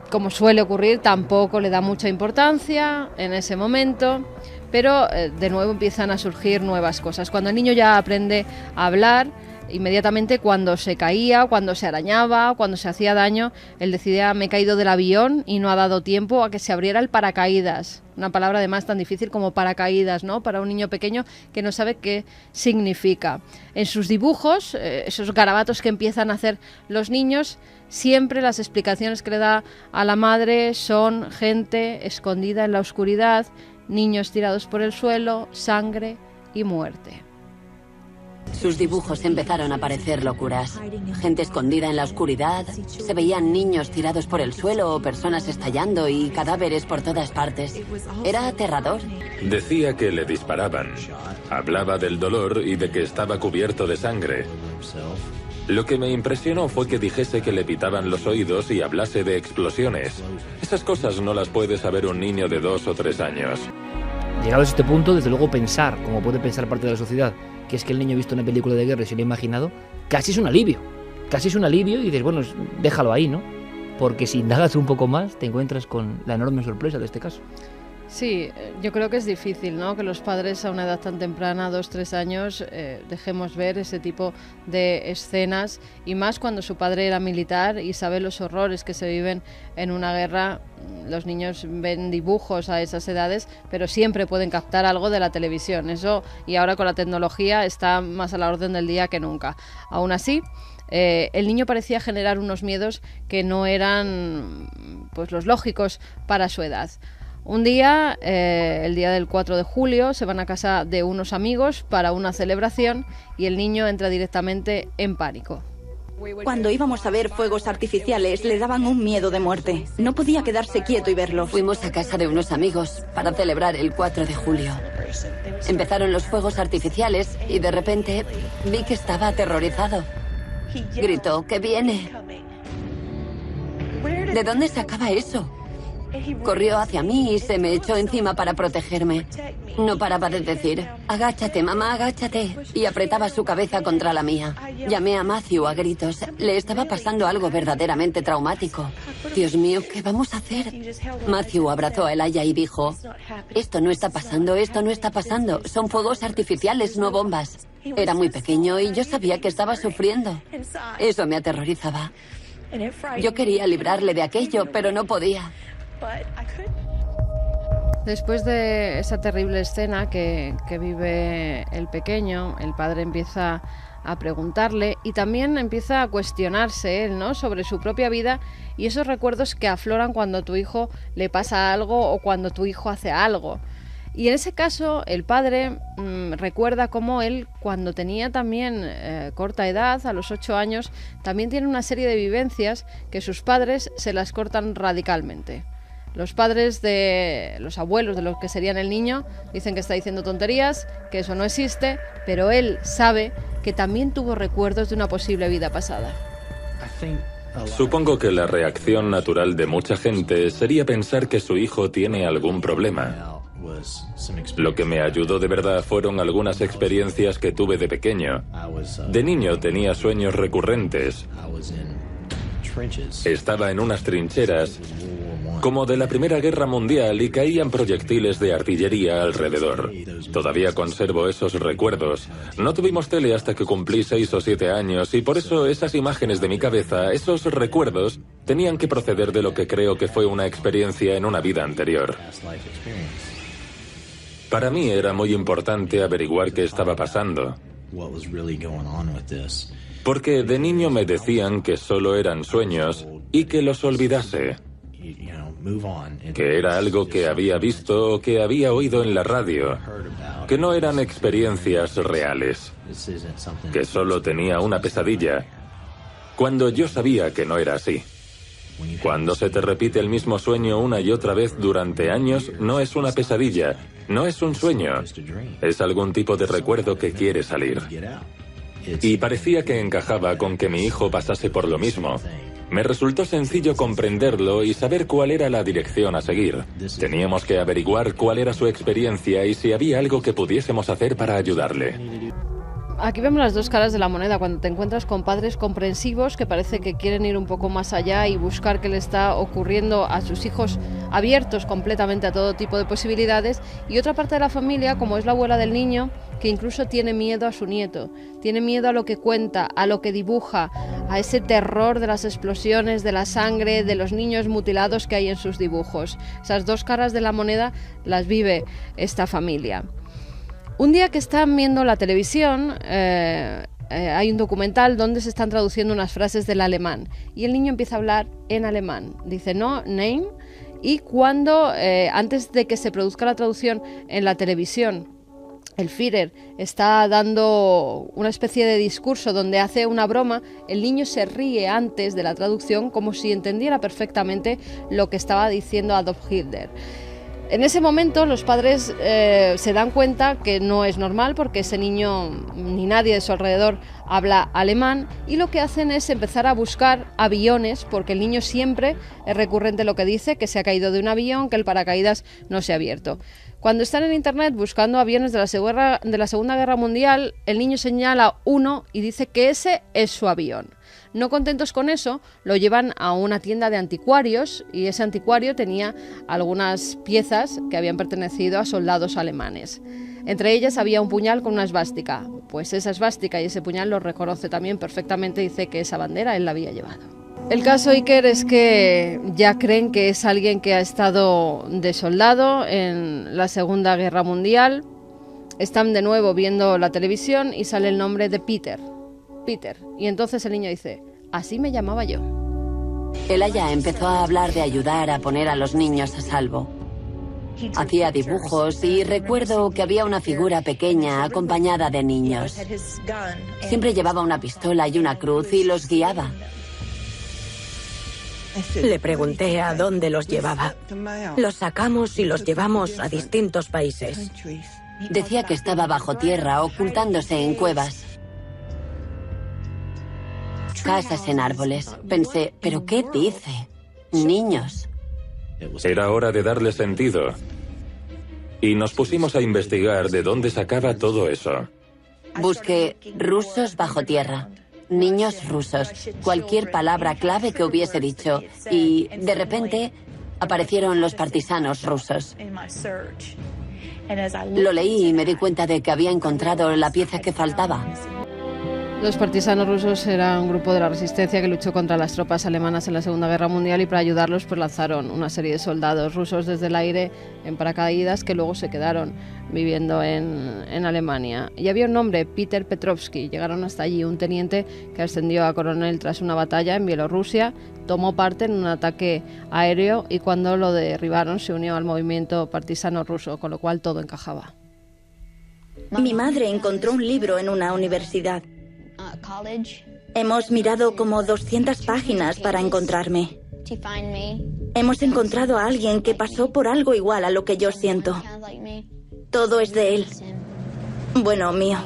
como suele ocurrir, tampoco le da mucha importancia en ese momento, pero de nuevo empiezan a surgir nuevas cosas. Cuando el niño ya aprende a hablar, inmediatamente cuando se caía, cuando se arañaba, cuando se hacía daño, él decía, me he caído del avión y no ha dado tiempo a que se abriera el paracaídas. Una palabra además tan difícil como paracaídas, ¿no? Para un niño pequeño que no sabe qué significa. En sus dibujos, esos garabatos que empiezan a hacer los niños, siempre las explicaciones que le da a la madre son gente escondida en la oscuridad, niños tirados por el suelo, sangre y muerte. Sus dibujos empezaron a parecer locuras. Gente escondida en la oscuridad, se veían niños tirados por el suelo o personas estallando y cadáveres por todas partes. Era aterrador. Decía que le disparaban. Hablaba del dolor y de que estaba cubierto de sangre. Lo que me impresionó fue que dijese que le pitaban los oídos y hablase de explosiones. Esas cosas no las puede saber un niño de 2 o 3 años. Llegados a este punto, desde luego pensar, como puede pensar parte de la sociedad, que es que el niño ha visto una película de guerra y se lo ha imaginado, casi es un alivio. Casi es un alivio y dices, bueno, déjalo ahí, ¿no? Porque si indagas un poco más, te encuentras con la enorme sorpresa de este caso. Sí, yo creo que es difícil, ¿no? Que los padres a una edad tan temprana, 2-3 años, dejemos ver ese tipo de escenas, y más cuando su padre era militar y sabe los horrores que se viven en una guerra. Los niños ven dibujos a esas edades, pero siempre pueden captar algo de la televisión. Eso, y ahora con la tecnología, está más a la orden del día que nunca. Aún así, el niño parecía generar unos miedos que no eran pues los lógicos para su edad. Un día, el día del 4 de julio, se van a casa de unos amigos para una celebración y el niño entra directamente en pánico. Cuando íbamos a ver fuegos artificiales, le daban un miedo de muerte. No podía quedarse quieto y verlos. Fuimos a casa de unos amigos para celebrar el 4 de julio. Empezaron los fuegos artificiales y de repente vi que estaba aterrorizado. Gritó, ¡que viene! ¿De dónde sacaba eso? Corrió hacia mí y se me echó encima para protegerme. No paraba de decir, agáchate, mamá, agáchate. Y apretaba su cabeza contra la mía. Llamé a Matthew a gritos. Le estaba pasando algo verdaderamente traumático. Dios mío, ¿qué vamos a hacer? Matthew abrazó a Elijah y dijo, esto no está pasando, esto no está pasando. Son fuegos artificiales, no bombas. Era muy pequeño y yo sabía que estaba sufriendo. Eso me aterrorizaba. Yo quería librarle de aquello, pero no podía. Después de esa terrible escena que vive el pequeño, el padre empieza a preguntarle y también empieza a cuestionarse él, ¿no?, sobre su propia vida y esos recuerdos que afloran cuando a tu hijo le pasa algo o cuando tu hijo hace algo. Y en ese caso el padre recuerda cómo él, cuando tenía también corta edad, a los 8 años, también tiene una serie de vivencias que sus padres se las cortan radicalmente. Los padres de los abuelos de lo que serían el niño dicen que está diciendo tonterías, que eso no existe, pero él sabe que también tuvo recuerdos de una posible vida pasada. Supongo que la reacción natural de mucha gente sería pensar que su hijo tiene algún problema. Lo que me ayudó de verdad fueron algunas experiencias que tuve de pequeño. De niño tenía sueños recurrentes. Estaba en unas trincheras como de la Primera Guerra Mundial y caían proyectiles de artillería alrededor. Todavía conservo esos recuerdos. No tuvimos tele hasta que cumplí 6 o 7 años y por eso esas imágenes de mi cabeza, esos recuerdos, tenían que proceder de lo que creo que fue una experiencia en una vida anterior. Para mí era muy importante averiguar qué estaba pasando. Porque de niño me decían que solo eran sueños y que los olvidase. Que era algo que había visto o que había oído en la radio. Que no eran experiencias reales. Que solo tenía una pesadilla. Cuando yo sabía que no era así. Cuando se te repite el mismo sueño una y otra vez durante años, no es una pesadilla, no es un sueño. Es algún tipo de recuerdo que quiere salir. Y parecía que encajaba con que mi hijo pasase por lo mismo. Me resultó sencillo comprenderlo y saber cuál era la dirección a seguir. Teníamos que averiguar cuál era su experiencia y si había algo que pudiésemos hacer para ayudarle. Aquí vemos las dos caras de la moneda, cuando te encuentras con padres comprensivos que parece que quieren ir un poco más allá y buscar qué le está ocurriendo a sus hijos, abiertos completamente a todo tipo de posibilidades, y otra parte de la familia, como es la abuela del niño, que incluso tiene miedo a su nieto, tiene miedo a lo que cuenta, a lo que dibuja, a ese terror de las explosiones, de la sangre, de los niños mutilados que hay en sus dibujos. Esas dos caras de la moneda las vive esta familia. Un día que están viendo la televisión, hay un documental donde se están traduciendo unas frases del alemán y el niño empieza a hablar en alemán. Dice no, nein, y cuando, antes de que se produzca la traducción en la televisión, el Führer está dando una especie de discurso donde hace una broma, el niño se ríe antes de la traducción como si entendiera perfectamente lo que estaba diciendo Adolf Hitler. En ese momento los padres se dan cuenta que no es normal porque ese niño ni nadie de su alrededor habla alemán y lo que hacen es empezar a buscar aviones porque el niño siempre es recurrente lo que dice, que se ha caído de un avión, que el paracaídas no se ha abierto. Cuando están en internet buscando aviones de la Segunda Guerra Mundial, el niño señala uno y dice que ese es su avión. No contentos con eso, lo llevan a una tienda de anticuarios y ese anticuario tenía algunas piezas que habían pertenecido a soldados alemanes. Entre ellas había un puñal con una esvástica. Pues esa esvástica y ese puñal lo reconoce también perfectamente, dice que esa bandera él la había llevado. El caso, Iker, es que ya creen que es alguien que ha estado de soldado en la Segunda Guerra Mundial. Están de nuevo viendo la televisión y sale el nombre de Peter. Y entonces el niño dice, así me llamaba yo. Elijah empezó a hablar de ayudar a poner a los niños a salvo. Hacía dibujos y recuerdo que había una figura pequeña acompañada de niños. Siempre llevaba una pistola y una cruz y los guiaba. Le pregunté a dónde los llevaba. Los sacamos y los llevamos a distintos países. Decía que estaba bajo tierra, ocultándose en cuevas. Casas en árboles. Pensé, ¿pero qué dice? Niños. Era hora de darle sentido. Y nos pusimos a investigar de dónde sacaba todo eso. Busqué rusos bajo tierra, niños rusos, cualquier palabra clave que hubiese dicho, y de repente aparecieron los partisanos rusos. Lo leí y me di cuenta de que había encontrado la pieza que faltaba. Los partisanos rusos eran un grupo de la resistencia que luchó contra las tropas alemanas en la Segunda Guerra Mundial, y para ayudarlos pues lanzaron una serie de soldados rusos desde el aire en paracaídas que luego se quedaron viviendo en Alemania. Y había un hombre, Peter Petrovsky. Llegaron hasta allí, un teniente que ascendió a coronel tras una batalla en Bielorrusia, tomó parte en un ataque aéreo y cuando lo derribaron se unió al movimiento partisano ruso, con lo cual todo encajaba. Mi madre encontró un libro en una universidad. Hemos mirado como 200 páginas para encontrarme. Hemos encontrado a alguien que pasó por algo igual a lo que yo siento. Todo es de él. Bueno, mío.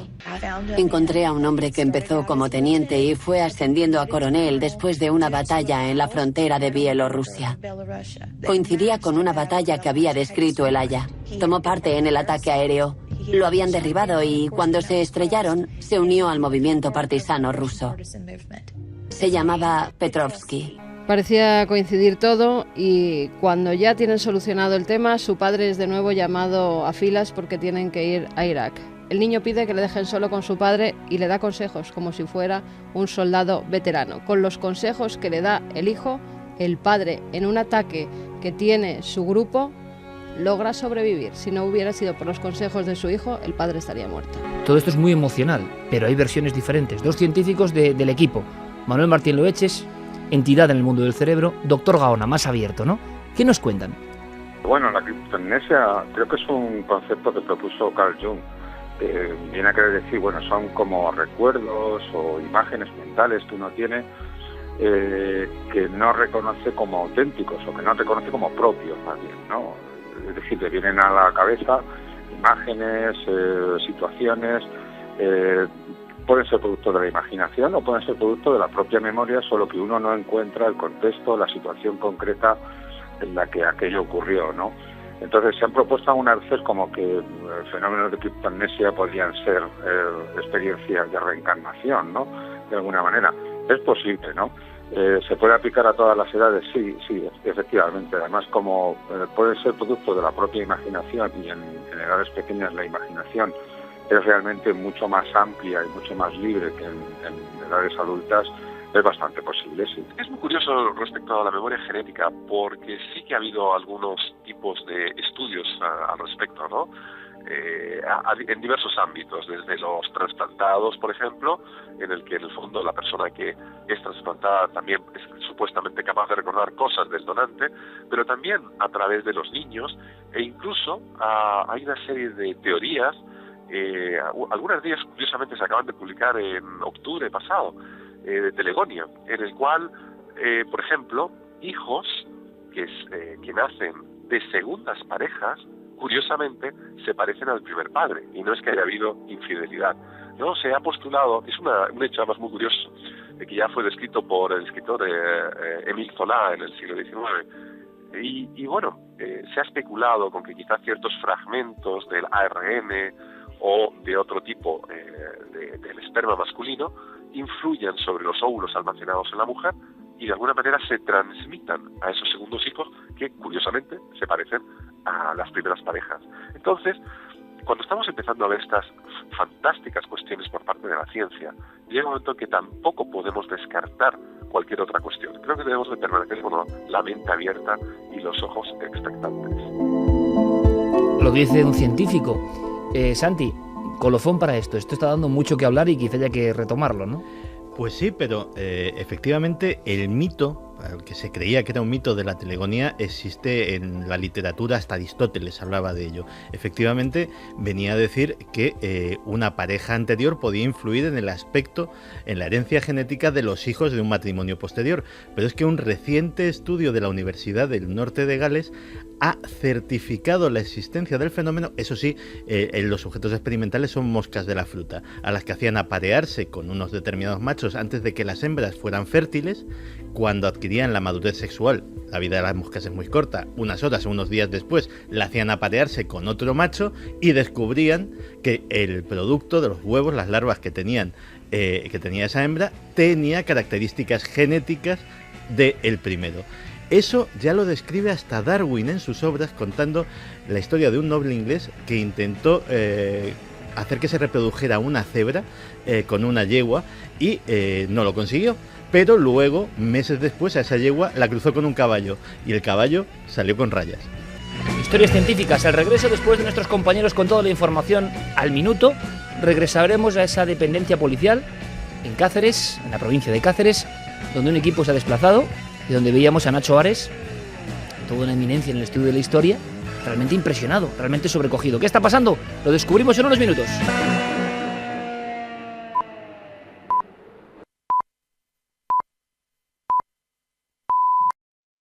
Encontré a un hombre que empezó como teniente y fue ascendiendo a coronel después de una batalla en la frontera de Bielorrusia. Coincidía con una batalla que había descrito el Aya. Tomó parte en el ataque aéreo. Lo habían derribado y cuando se estrellaron se unió al movimiento partisano ruso. Se llamaba Petrovsky. Parecía coincidir todo y cuando ya tienen solucionado el tema, su padre es de nuevo llamado a filas porque tienen que ir a Irak. El niño pide que le dejen solo con su padre y le da consejos como si fuera un soldado veterano. Con los consejos que le da el hijo, el padre en un ataque que tiene su grupo logra sobrevivir. Si no hubiera sido por los consejos de su hijo, el padre estaría muerto. Todo esto es muy emocional, pero hay versiones diferentes. Dos científicos del equipo, Manuel Martín Loeches, entidad en el mundo del cerebro, doctor Gaona, más abierto, ¿no? ¿Qué nos cuentan? Bueno, la criptomnesia creo que es un concepto que propuso Carl Jung, que viene a querer decir, bueno, son como recuerdos o imágenes mentales que uno tiene que no reconoce como auténticos o que no reconoce como propios, más bien, ¿no? Es decir, le vienen a la cabeza imágenes, situaciones, pueden ser producto de la imaginación o pueden ser producto de la propia memoria, solo que uno no encuentra el contexto, la situación concreta en la que aquello ocurrió, ¿no? Entonces se han propuesto algunas veces como que fenómenos de criptomnesia podrían ser experiencias de reencarnación, ¿no? De alguna manera. Es posible, ¿no? ¿Se puede aplicar a todas las edades? Sí, efectivamente. Además, como puede ser producto de la propia imaginación y en edades pequeñas la imaginación es realmente mucho más amplia y mucho más libre que en edades adultas, es bastante posible, sí. Es muy curioso respecto a la memoria genética porque sí que ha habido algunos tipos de estudios al respecto, ¿no? En diversos ámbitos, desde los trasplantados, por ejemplo, en el que en el fondo la persona que es trasplantada también es supuestamente capaz de recordar cosas del donante, pero también a través de los niños, e incluso hay una serie de teorías, algunas de ellas curiosamente se acaban de publicar en octubre pasado, de Telegonio, en el cual, por ejemplo, hijos que nacen de segundas parejas, curiosamente, se parecen al primer padre, y no es que haya habido infidelidad. No, se ha postulado, es un hecho además muy curioso, que ya fue descrito por el escritor Émile Zola en el siglo XIX, y bueno, se ha especulado con que quizás ciertos fragmentos del ARN o de otro tipo del esperma masculino influyan sobre los óvulos almacenados en la mujer y de alguna manera se transmitan a esos segundos hijos que, curiosamente, se parecen a las primeras parejas. Entonces, cuando estamos empezando a ver estas fantásticas cuestiones por parte de la ciencia, llega un momento en que tampoco podemos descartar cualquier otra cuestión. Creo que debemos de permanecer con la mente abierta y los ojos expectantes. Lo dice un científico. Santi, colofón para esto. Esto está dando mucho que hablar y quizá haya que retomarlo, ¿no? Pues sí, pero efectivamente el mito, que se creía que era un mito de la telegonía, existe en la literatura, hasta Aristóteles hablaba de ello. Efectivamente venía a decir que una pareja anterior podía influir en el aspecto, en la herencia genética de los hijos de un matrimonio posterior. Pero es que un reciente estudio de la Universidad del Norte de Gales ha certificado la existencia del fenómeno. Eso sí, los sujetos experimentales son moscas de la fruta, a las que hacían aparearse con unos determinados machos antes de que las hembras fueran fértiles. Cuando adquirían la madurez sexual. La vida de las moscas es muy corta. Unas horas o unos días después la hacían aparearse con otro macho y descubrían que el producto de los huevos, las larvas que tenía esa hembra, tenía características genéticas del primero. Eso ya lo describe hasta Darwin en sus obras, contando la historia de un noble inglés que intentó hacer que se reprodujera una cebra con una yegua y no lo consiguió. Pero luego, meses después, a esa yegua la cruzó con un caballo y el caballo salió con rayas. Historias científicas. Al regreso, después de nuestros compañeros con toda la información al minuto, regresaremos a esa dependencia policial en Cáceres, en la provincia de Cáceres, donde un equipo se ha desplazado y donde veíamos a Nacho Ares, toda una eminencia en el estudio de la historia, realmente impresionado, realmente sobrecogido. ¿Qué está pasando? Lo descubrimos en unos minutos.